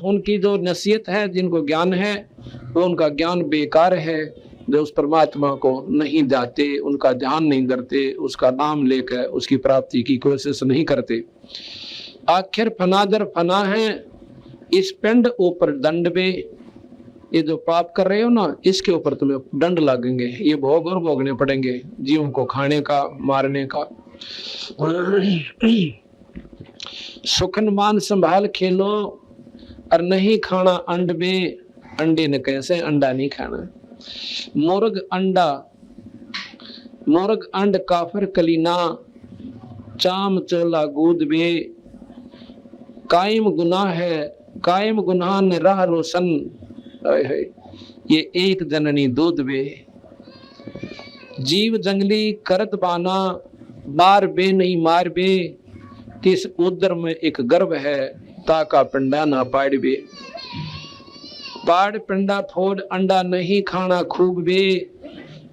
उनकी जो नसीहत है, जिनको ज्ञान है, वो उनका ज्ञान बेकार है, जो उस परमात्मा को नहीं जाते, उनका ध्यान नहीं करते, उसका नाम लेकर उसकी प्राप्ति की कोशिश नहीं करते। आखिर फनादर फना है इस पिंड ऊपर दंड बे। ये जो पाप कर रहे हो ना, इसके ऊपर तुम्हें दंड लगेंगे, ये भोग और भोगने पड़ेंगे, जीवों को खाने का मारने का। सुखन मान संभाल खेलो और नहीं खाना अंड बे, अंडे ने कैसे अंडा नहीं खाना। मोरग अंड काफर कलीना, चाम चोला गूद बे। कायम गुनाह ने राह रोशन, ये एक जननी दूध बे। जीव जंगली करत बाना, मार बे नहीं मार बे। तिस उदर में एक गर्भ है, ताका पिंडा ना पाड़ बे। पाड़ पिंडा फोड़ अंडा नहीं खाना खूब बे।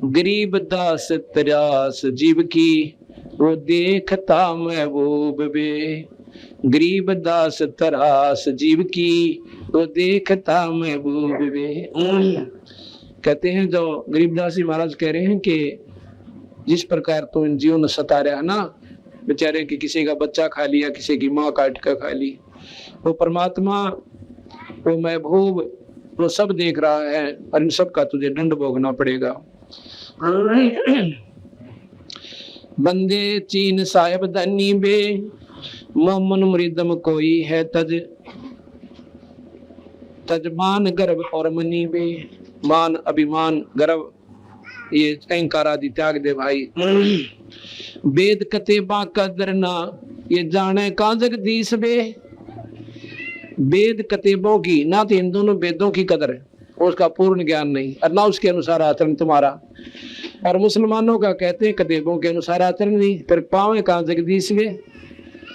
गरीब दास तरास जीव की, वो देखता महबूब बे। गरीब दास तरास जीव की, वो देखता महबूब बे। कहते हैं जो गरीबदास जी महाराज कह रहे हैं कि जिस प्रकार तो इन जीवन सता रहा है ना, बेचारे कि किसी का बच्चा खा लिया, किसी की माँ काट कर खा ली, वो परमात्मा वो महबूब वो सब देख रहा है और इन सब का तुझे दंड भोगना पड़ेगा। बंदे चीन साहेब धनी बे, मोमन मुरिदम कोई है तजमान गर्भ और मनी बे। मान अभिमान गर्भ ये अहंकार आदि त्याग दे भाई। वेद कतेबा कदर ना, ये जाने का जगदीश बे। वेद कतेबों की ना तो इन दोनों वेदों की कदर है, उसका पूर्ण ज्ञान नहीं और ना उसके अनुसार आचरण तुम्हारा। और मुसलमानों का कहते हैं कतेबों के अनुसार आचरण नहीं, फिर पावे कहाँ जगदीश बे।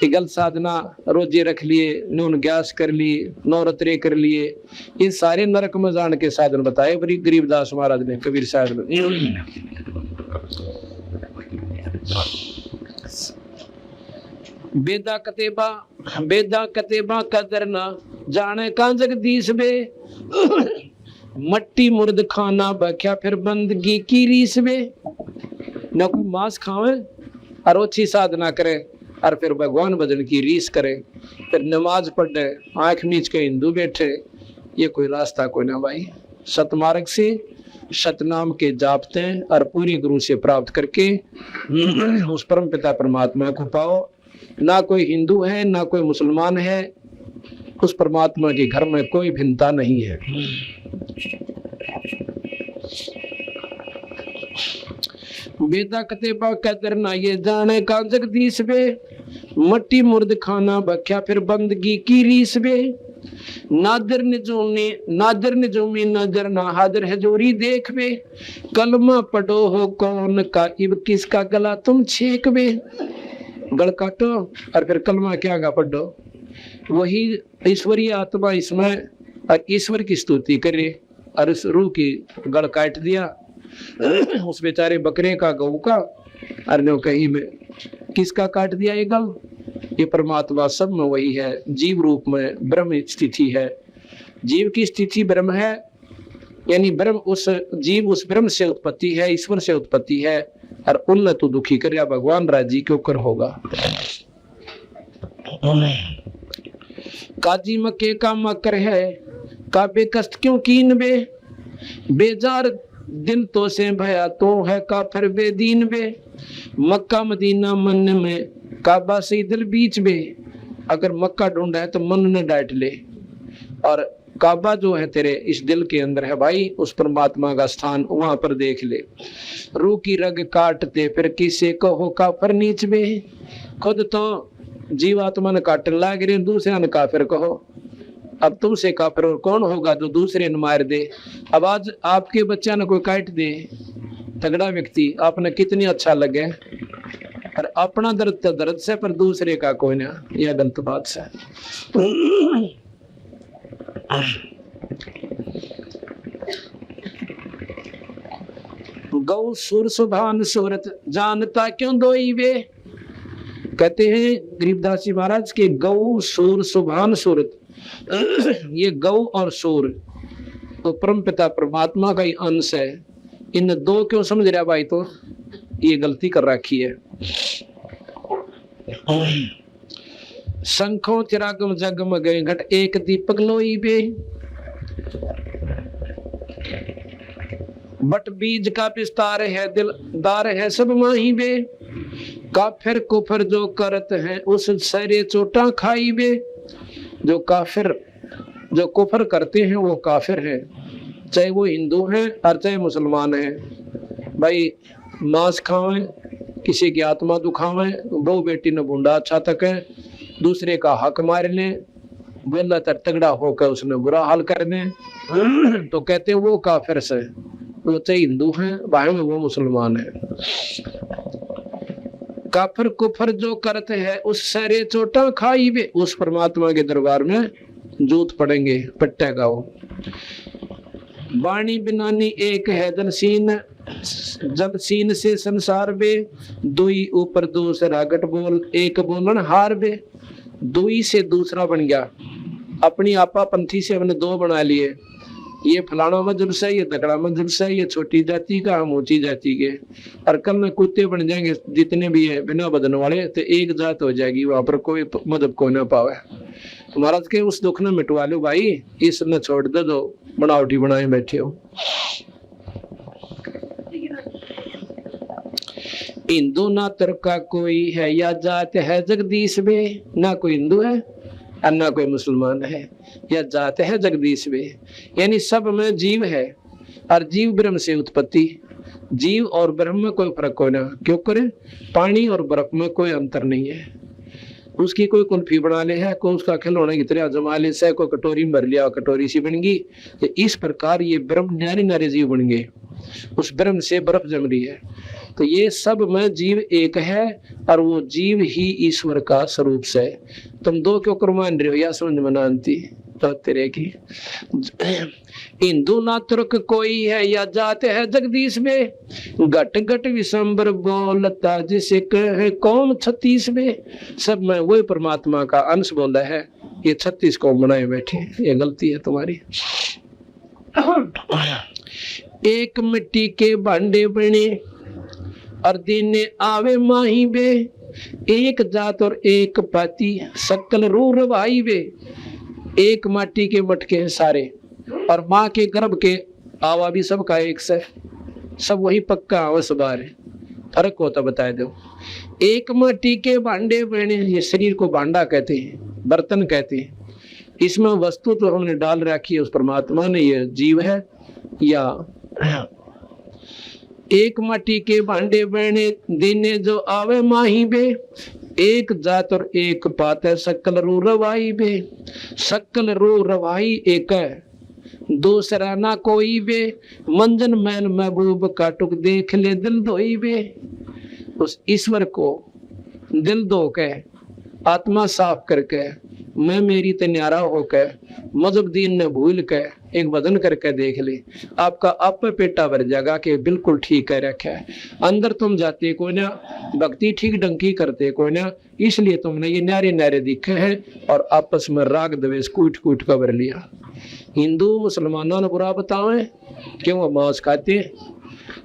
गलत साधना रोजे रख लिए, नून ग्यास कर लिए, नौरत्रे कर लिए, ये सारे नरक में जान के साधन बताए बड़ी गरीबदास महाराज ने, कबीर साहब ने। बेदा कतेबा कदर ना, जाने का जगदीश बे। मट्टी मुर्द खाना बख्या फिर बंदगी की रीस बे। न कोई मांस खावे और अच्छी साधना करे और फिर भगवान भजन की रीस करे, फिर नमाज पढ़े, आंख नीच के हिंदू बैठे, ये कोई रास्ता कोई ना भाई। सतमार्ग से सतनाम के जापते और पूरी गुरु से प्राप्त करके उस परम पिता परमात्मा को पाओ। ना कोई हिंदू है, ना कोई मुसलमान है, उस परमात्मा के घर में कोई भिन्नता नहीं है। बेदा कतेबा कहतर ना ये जाने का जगदीश बे, मट्टी मुर्द खाना बख्या फिर बंदगी की रीस बे, नादर निजूमी नजर ना हादर है जोरी देख बे, कलमा पढ़ो हो कौन का इब किसका गला तुम छेक बे। गल काटो और फिर कलमा क्या गा पढ़ो, वही ईश्वरीय आत्मा इसमें और ईश्वर की स्तुति करे और उस रूह की गल काट दिया उस बेचारे बकरे का गऊ का, और नो कहीं में किसका काट दिया ये गल। ये परमात्मा सब में वही है, जीव रूप में ब्रह्म स्थिति है। जीव की स्थिति ब्रह्म है, यानी ब्रह्म उस जीव उस ब्रह्म से उत्पत्ति है, ईश्वर से उत्पत्ति है। और उन तो दुखी कर या भगवान राजी क्यों कर होगा। काजी मक्के का मकर है का बेकस्त क्यों कीन बे, बेजार दिन तो से भया तो है काफिर बेदीन बे, मक्का मदीना मन में काबा से दिल बीच बे। अगर मक्का ढूंढा है तो मन ने डांट ले, और काबा जो है तेरे इस दिल के अंदर है भाई, उस परमात्मा का स्थान वहां पर देख ले। रूह की रग काटते फिर किसे कहो काफिर नीच बे, खुद तो जीवात्मा ने काटने लाग रहे, दूसरे ने काफिर कहो। अब तुमसे काफिर और कौन होगा जो दूसरे ने मार दे। अब आज आपके बच्चा ने कोई काट दे, तगड़ा व्यक्ति आपने कितनी अच्छा लगे, और अपना दर्द तो दर्द से पर दूसरे का कोई ना, यह गलत बात से। गौ सुर सुभान सूरत जानता क्यों दोई वे, कहते हैं गरीबदास जी महाराज के गौ सुर सुभान सूरत, ये गौ और सूर तो परम पिता परमात्मा का ही अंश है। इन दो क्यों समझ रहा भाई, तो ये गलती कर रखी है। शंखों चिरागम जगमग घट एक दीपक लोई बे, बट बीज का विस्तार है दिलदार है सब माही बे, काफिर कुफर जो करत है उस सरे चोटा खाई बे। जो काफिर जो कुफर करते हैं वो काफिर है, चाहे वो हिंदू हैं और चाहे मुसलमान हैं। भाई मांस खावें, किसी की आत्मा दुखावें, बहू बेटी ने बूंदा अच्छा तक है, दूसरे का हक मार लें, बेला तगड़ा होकर उसने बुरा हाल कर दें, तो कहते हैं वो काफिर से। वो चाहे हिंदू हैं भाई में वो मुसलमान है। काफिर कुफर जो करते हैं उस सरे चोटा खाई वे, उस परमात्मा के दरबार में जूत पड़ेंगे पट्टे गाओ। वाणी बिनानी एक है जनसीन, जब सीन से संसार बे, दुई ऊपर दूसरा गट बोल एक बोलन हार बे। दुई से दूसरा बन गया, अपनी आपा पंथी से हमने दो बना लिए, ये फलाना मजहब से, ये तगड़ा मजहब से, ये छोटी जाति का, हम ऊंची जाति के, और कल में कुत्ते बन जाएंगे जितने भी है बिना बदन वाले, तो एक जात हो जाएगी, वहां पर कोई मजहब को ना पावे। महाराज के उस दुख ने मिटवा लो भाई, इस न छोड़ दे दो बनावटी बनाए बैठे हो। हिंदू ना तुर्का कोई है या जात है जगदीश में, ना कोई हिंदू है और ना कोई मुसलमान है, या जात है जगदीश में, यानी सब में जीव है और जीव ब्रह्म से उत्पत्ति। जीव और ब्रह्म में कोई फर्क कोई ना, क्यों करे, पानी और बर्फ में कोई अंतर नहीं है। उसकी कोई कुल्फी बना ले है, कोई उसका खिलौने की तरह जमा ले से, कोई कटोरी में भर लिया कटोरी सी बन गई। इस प्रकार ये ब्रह्म न्यारे न्यारे जीव बन गए, उस ब्रह्म से बर्फ जम रही है। तो ये सब में जीव एक है और वो जीव ही ईश्वर का स्वरूप से। तुम दो क्यों मान रहे हो, या समझ में ना आती तो तेरे की। हिंदू ना तुर्क कोई है या जात है जगदीश में, घट घट विशंबर बोलता जिसे कहे कौम 36 में। सब में वही परमात्मा का अंश बोला है, ये 36 कौम बनाए बैठे, ये गलती है तुम्हारी। एक मिट्टी के भांडे बने और दिन आवे माही बे, एक जात और एक पाती सकल रूर भाई बे। एक माटी के मटके हैं सारे, और माँ के गर्भ के आवा भी सबका एक से, सब वही पक्का आवस बार है, फर्क होता बताए दो। एक माटी के भांडे बने, ये शरीर को भांडा कहते हैं, बर्तन कहते हैं, इसमें वस्तु तो हमने डाल रखी है उस परमात्मा ने, ये जीव है। या एक माटी के भांडे बने देने जो आवे माही बे, एक जात और एक पात है सकल रू रवाई बे। सकल रू रवाई एक है, दूसरा ना कोई बे। मंजन मैल महबूब काटुक देख ले दिल धोई बे। उस ईश्वर को दिल धो के, आत्मा साफ करके, मैं मेरी ते न्यारा होकर, मजहब दीन ने भूल के एक भजन करके देख ले, आपका आप पेटा भर जाएगा कि बिल्कुल ठीक है रखा है। अंदर तुम जाते कोई ना, भक्ति ठीक ढंग की करते कोई ना, इसलिए तुमने ये न्यारे न्यारे दिखे हैं और आपस में राग द्वेष कूट कूट कर भर लिया। हिंदू मुसलमानों ने बुरा बतावे क्यों वो मांस खाते,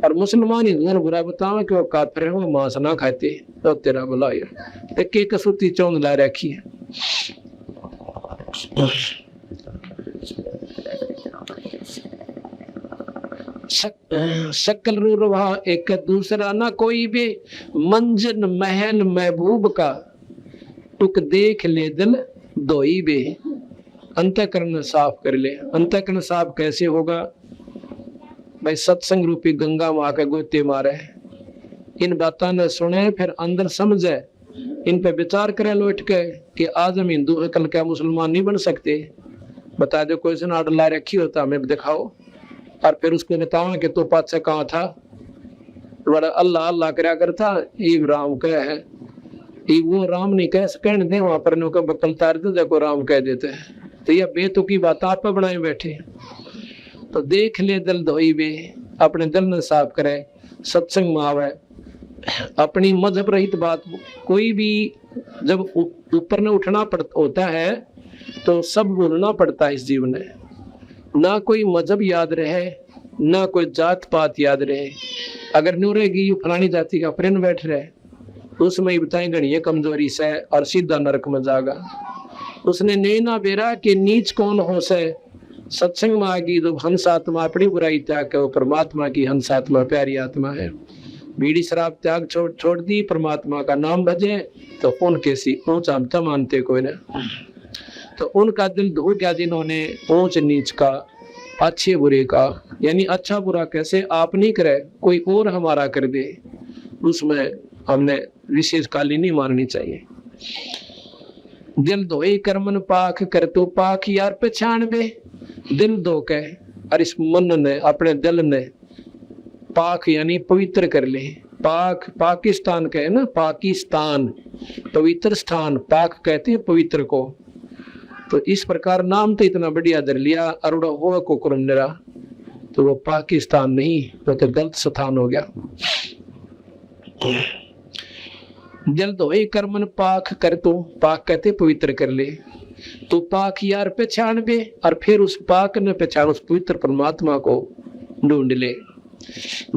और मुसलमान हिंदुओं ने बुरा बतावे कि वो काफिर है, वो मांस ना खाते। तो तेरा भला के कसूती चौंध ला रखी है। सकल रू रवा एक, दूसरा ना कोई भी। मंजन महल महबूब का टुक देख ले दिल धोई बे। अंतःकरण साफ कर ले। अंतःकरण साफ कैसे होगा भाई? सत्संग रूपी गंगा माँ के गोते मारे, इन बातों ने सुने, फिर अंदर समझे, इन पे विचार करे लौट के कि आज हम हिंदू है, कल क्या मुसलमान नहीं बन सकते। बता दो कोई से आर्डर ला रखी होता, हमें दिखाओ, और फिर उसको बताओ कि तो पात से कहाँ था, बड़ा अल्लाह अल्लाह कराया करता, ये राम कह है, ये वो राम नहीं कह सकते दे वहां पर नो बकल तार दे, देखो राम कह देते हैं। तो यह बेतुकी बात आप पे बनाए बैठे। तो देख ले दिल धोई बे, अपने दिल ने साफ करे, सत्संग में आवे, अपनी मजहब रहित बात। कोई भी जब ऊपर ने उठना होता है तो सब बोलना पड़ता है इस जीवन में। ना कोई मजहब याद रहे, ना कोई जात पात याद रहे। अगर न्यू रहेगी फलानी जाति का प्रेम बैठ रहे, उसमें ही बताए गणिये कमजोरी से और सीधा नरक में जागा। उसने नैना बेरा के नीच कौन हो से, सत्संग में आगी तो हंस आत्मा अपनी बुराई त्याग के वो परमात्मा की हंस आत्मा प्यारी आत्मा है। बीड़ी शराब त्याग छोड़ दी, परमात्मा का नाम भजे, तो उनके सी ऊंच आमता मानते कोई ना। तो उनका दिल धो गया जिन्होंने ऊंच नीच का, अच्छे बुरे का, यानी अच्छा बुरा कैसे आप नहीं करे, कोई और हमारा कर दे, उसमें हमने विशेष काली नहीं माननी चाहिए। दिल धोए कर्मन पाख कर तो पाख यार पहचान बे। दिल धो के और इस मन ने, अपने दिल ने पाक यानी पवित्र कर ले। पाक पाकिस्तान का है ना, पाकिस्तान पवित्र स्थान, पाक कहते हैं पवित्र को। तो इस प्रकार नाम तो इतना बढ़िया धर लिया, अरुड़ा हो को कुरंडरा, तो वो पाकिस्तान नहीं, तो गलत स्थान हो गया। दिल धोए कर्मन पाक कर तो, पाक कहते पवित्र कर ले, तो पाक यार पहचान बे, और फिर उस पाक ने पहचान उस पवित्र परमात्मा को ढूंढ ले।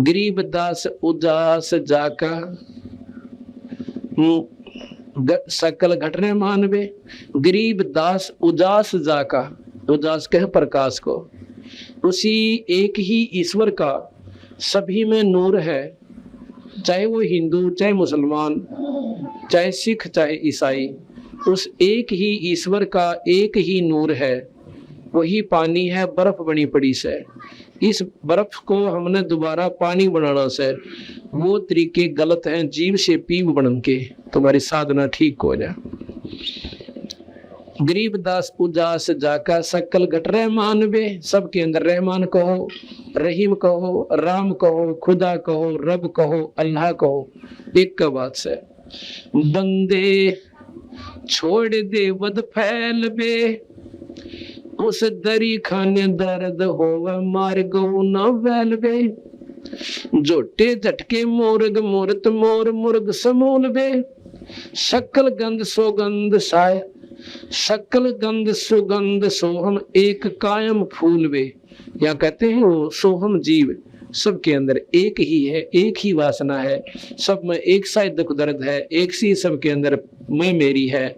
गरीब दास उदास जाका सकल घटने मानवे। गरीब दास उदास जाका, उदास कह प्रकाश को, उसी एक ही ईश्वर का सभी में नूर है, चाहे वो हिंदू, चाहे मुसलमान, चाहे सिख, चाहे ईसाई, उस एक ही ईश्वर का एक ही नूर है। वही पानी है, बर्फ बनी पड़ी से। इस बर्फ को हमने दोबारा पानी बनाना से, वो तरीके गलत हैं, जीव से पीव बन के तुम्हारी साधना ठीक हो जाए। गरीब दास उदास जाका सकल घट रहमान बे। सबके अंदर रहमान कहो, रहीम कहो, राम कहो, खुदा कहो, रब कहो, अल्लाह कहो, एक का बात से। बंदे छोड़ दे वद फैल बे, उस दरी खाने दर्द होवे मार गऊ न वैल बे। जोटे झटके मोरग मूर्त मोर मुर्ग समूल बे। सकल गंध सुगंध साय, सकल गंध सुगंध सोहम एक कायम फूल बे। या कहते हैं वो सोहम जीव सबके अंदर एक ही है, एक ही वासना है, सब में एक सा दुख दर्द है, एक सी सबके अंदर मैं मेरी है।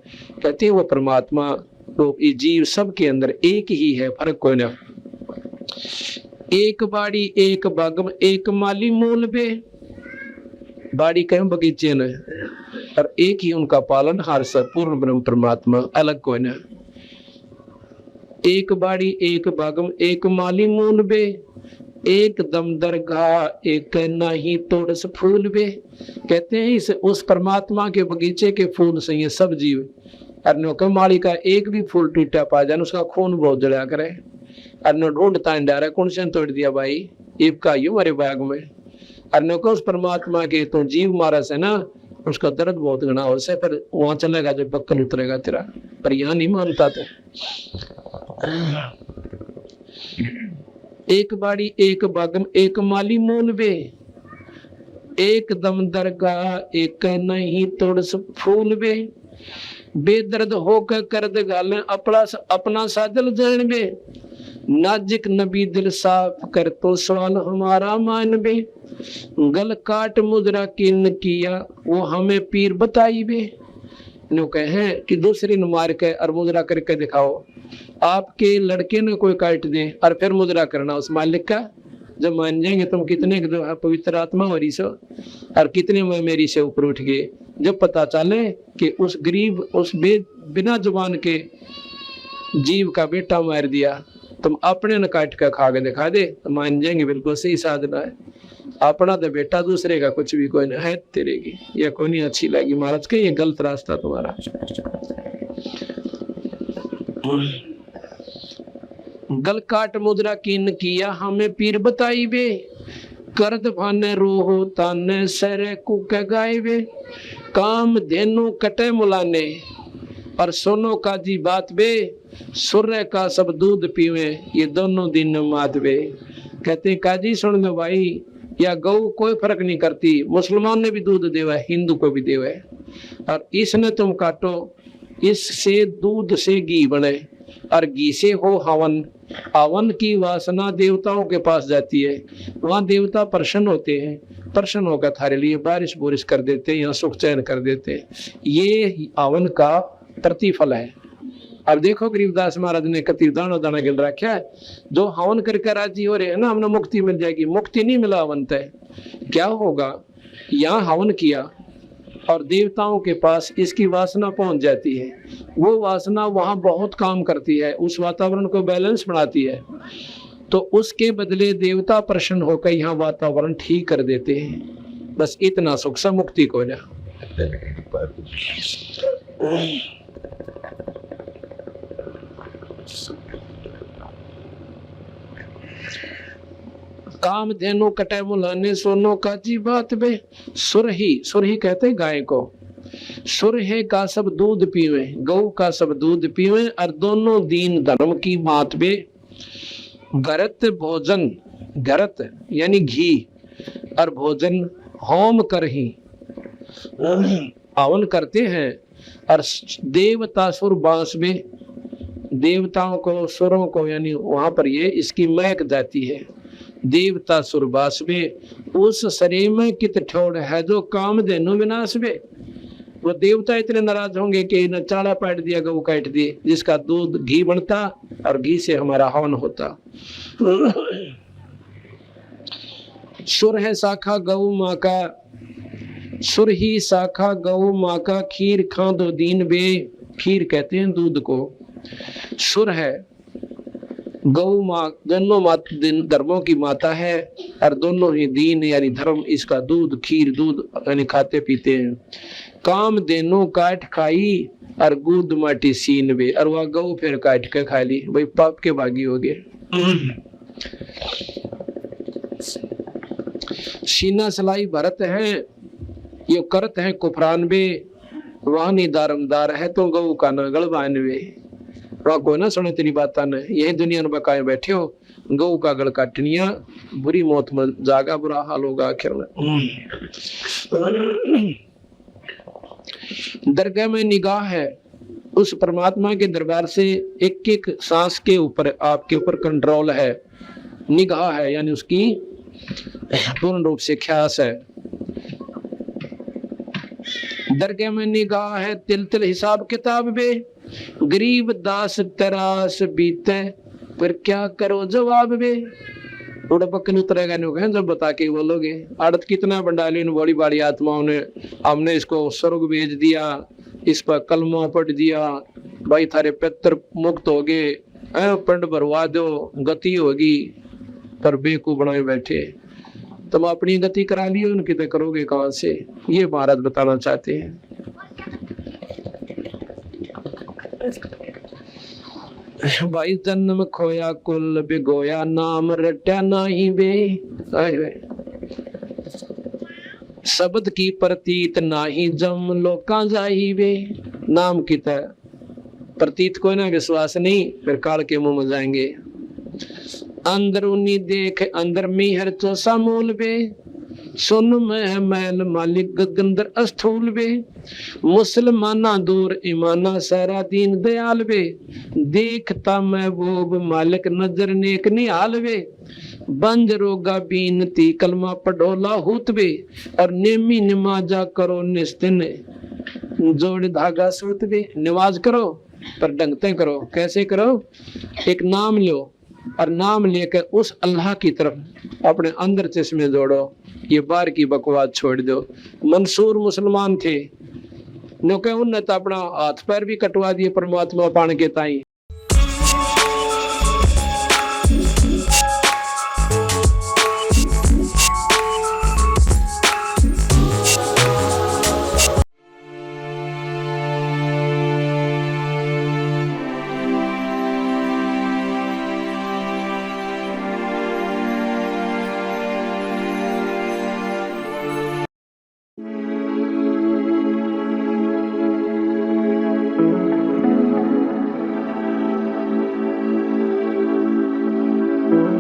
कहते हैं वो परमात्मा, तो ये जीव सबके अंदर एक ही है, फर्क कोई ना। एक बाड़ी एक बागम एक माली मूल बे। बाड़ी कहें बगीचे ने, और एक ही उनका पालन हार से पूर्ण ब्रह्म परमात्मा, अलग कोई ना। एक बाड़ी एक बागम एक माली मूल बे, एक दम दरगाह एक नहीं तोड़स फूल बे। कहते हैं इस उस परमात्मा के बगीचे के फूल से ये सब जीव, अरनो माली का एक भी फूल टूटा पा जाए उसका खून बहुत जड़ा करे, अरनो ढूंढता डारा कौन से तोड़ दिया भाई एक का यू हमारे बाग में। अरनो को उस परमात्मा के तो जीव मारा से ना उसका दर्द बहुत गना हो से, पर वहां चलेगा जब बक्कल उतरेगा तेरा, पर यहाँ नहीं मानता तो। एक बाड़ी एक बागम एक माली मूल बे, एक दम दरगाह एक नहीं तोड़स फूल बे। बेदर्द होकर कर्द गाले अपना साजल जान बे, नाजिक नबी दिल साफ कर तो सवाल हमारा मान बे। गल काट मुद्रा किन किया वो हमें पीर बताई बे। नो कहे कि दूसरी ने मार के और मुद्रा करके दिखाओ, आपके लड़के ने कोई काट दे और फिर मुद्रा करना उस मालिक का, जब मान जाएंगे तुम कितने पवित्र आत्मा हो रही सो और कितने में मेरी से ऊपर उठ गए। जब पता चले कि उस गरीब उस बिना जुबान के जीव का बेटा मार दिया, तुम अपने न काट कर खा के दिखा दे तो मान जाएंगे बिल्कुल सही साधना है। अपना तो बेटा दूसरे का कुछ भी कोई नहीं है तेरे की, यह कोई नहीं अच्छी लगी महाराज के, ये गलत रास्ता तुम्हारा। गल काट मुद्रा किन किया हमें पीर बताई बे, करद भाने रोहो ताने सरे कुके गाय बे। काम धेनु कटे मुलाने और सोनो का जी बात बे, सूर्य का सब दूध पीवे ये दोनों दिन मात बे। कहते काजी सुन लो भाई, या गौ कोई फर्क नहीं करती, मुसलमान ने भी दूध देवा है हिंदू को भी देवा है, और इसने तुम काटो, इससे दूध से घी बने और घी से हो हवन। हवन की वासना देवताओं के पास जाती है, वहां देवता प्रसन्न होते हैं, प्रसन्न होकर थारे लिए बारिश बोरिश कर देते हैं या सुख चैन कर देते हैं। ये हवन का प्रतिफल है। अब देखो गरीबदास महाराज ने कति दाना दाना गिल रखा है, जो हवन करके राजी हो रहे हैं ना हमने मुक्ति मिल जाएगी, मुक्ति नहीं मिला हवन तय। क्या होगा, यहाँ हवन किया और देवताओं के पास इसकी वासना पहुंच जाती है, वो वासना वहां बहुत काम करती है, उस वातावरण को बैलेंस बनाती है, तो उसके बदले देवता प्रसन्न होकर यहाँ वातावरण ठीक कर देते हैं। बस इतना सुख सा मुक्ति को जा। काम धेनु कटे मुलाने सोनो का जी बात बे। सुरही कहते गाय को, सुरहे का सब दूध पीवे, गौ का सब दूध पीवे और दोनों दीन धर्म की बात बे। गरत भोजन, गरत यानी घी और भोजन होम कर ही हवन करते हैं, और देवता सुर बांस में देवताओं को सुरों को यानी वहां पर ये इसकी महक जाती है। देवता सुरबास में उस शरीर में कित ठोड़ है जो काम देनु विनाश में। वो देवता इतने नाराज होंगे कि न चाड़ा पाट दिया गौ काट दिए, जिसका दूध घी बनता और घी से हमारा हवन होता। सुर है शाखा गौ माँ का, सुर ही शाखा गौ माँ का खीर खा दो दीन बे। खीर कहते हैं दूध को। सुर है गौ माँ, दोनों धर्मों की माता है और दोनों ही दीन यानी धर्म इसका दूध खीर दूध यानी खाते पीते हैं। काम देनो काट खाई और गुद माटी सीन बे, और वह गौ फिर काट के खा ली, भाई पाप के भागी हो गए। सीना सलाई भरत है ये करत है कुफरान बे, वाहनी दारमदार है तो गौ का न गलबान वे। को ना सुने तेरी बात न, यही दुनिया में बकाए बैठे हो, गौ का गल काटनिया बुरी मौत में जागा, बुरा हाल होगा आखिर में। दरगाह में निगाह है, उस परमात्मा के दरबार से एक एक सांस के ऊपर आपके ऊपर कंट्रोल है, निगाह है यानी उसकी पूर्ण रूप से ख्यास है। दरगाह में निगाह है तिल तिल हिसाब किताब बे, गरीब दास तरास बीते पर क्या करो जवाब बे। थोड़ा पक्कन उतरेगा नहीं जब बता के बोलोगे। आड़त कितना बंडाली बड़ी बड़ी आत्माओं ने, हमने इसको स्वर्ग भेज दिया, इस पर कलमा पढ़ दिया, भाई थारे पितर मुक्त हो गए, पिंड भरवा दो गति होगी, पर बेकूफ बनाए बैठे। तुम अपनी गति करा लियो, उनकी तो करोगे कहां से? ये महाराज बताना चाहते हैं। भाई जन्म खोया कुल बिगोया, नाम रट्या नाही वे। शब्द की प्रतीत नाही जम, लोका जाही वे। नाम की तरह प्रतीत को ना विश्वास नहीं, फिर काल के मुंह में जाएंगे। अंदरूनी देख अंदर में हर चौसा मूल वे, सुन में मैल मालिक गगंदर अस्थूल वे। मुसलमाना दूर ईमाना सारा दीन दयाल वे, देखता महबूब मालिक नजर नेक निहाल वे। बंज रोगा बीनती कलमा पढ़ोला हुत वे, और नेमी नमाजा करो निस्तिन जोड़ धागा सूत वे। नमाज करो पर ढंगते करो। कैसे करो? एक नाम लो, और नाम लेकर उस अल्लाह की तरफ अपने अंदर चश्मे जोड़ो। ये बाहर की बकवास छोड़ दो। मंसूर मुसलमान थे, नो के उनने तो अपना हाथ पैर भी कटवा दिए परमात्मा पाने के ताई,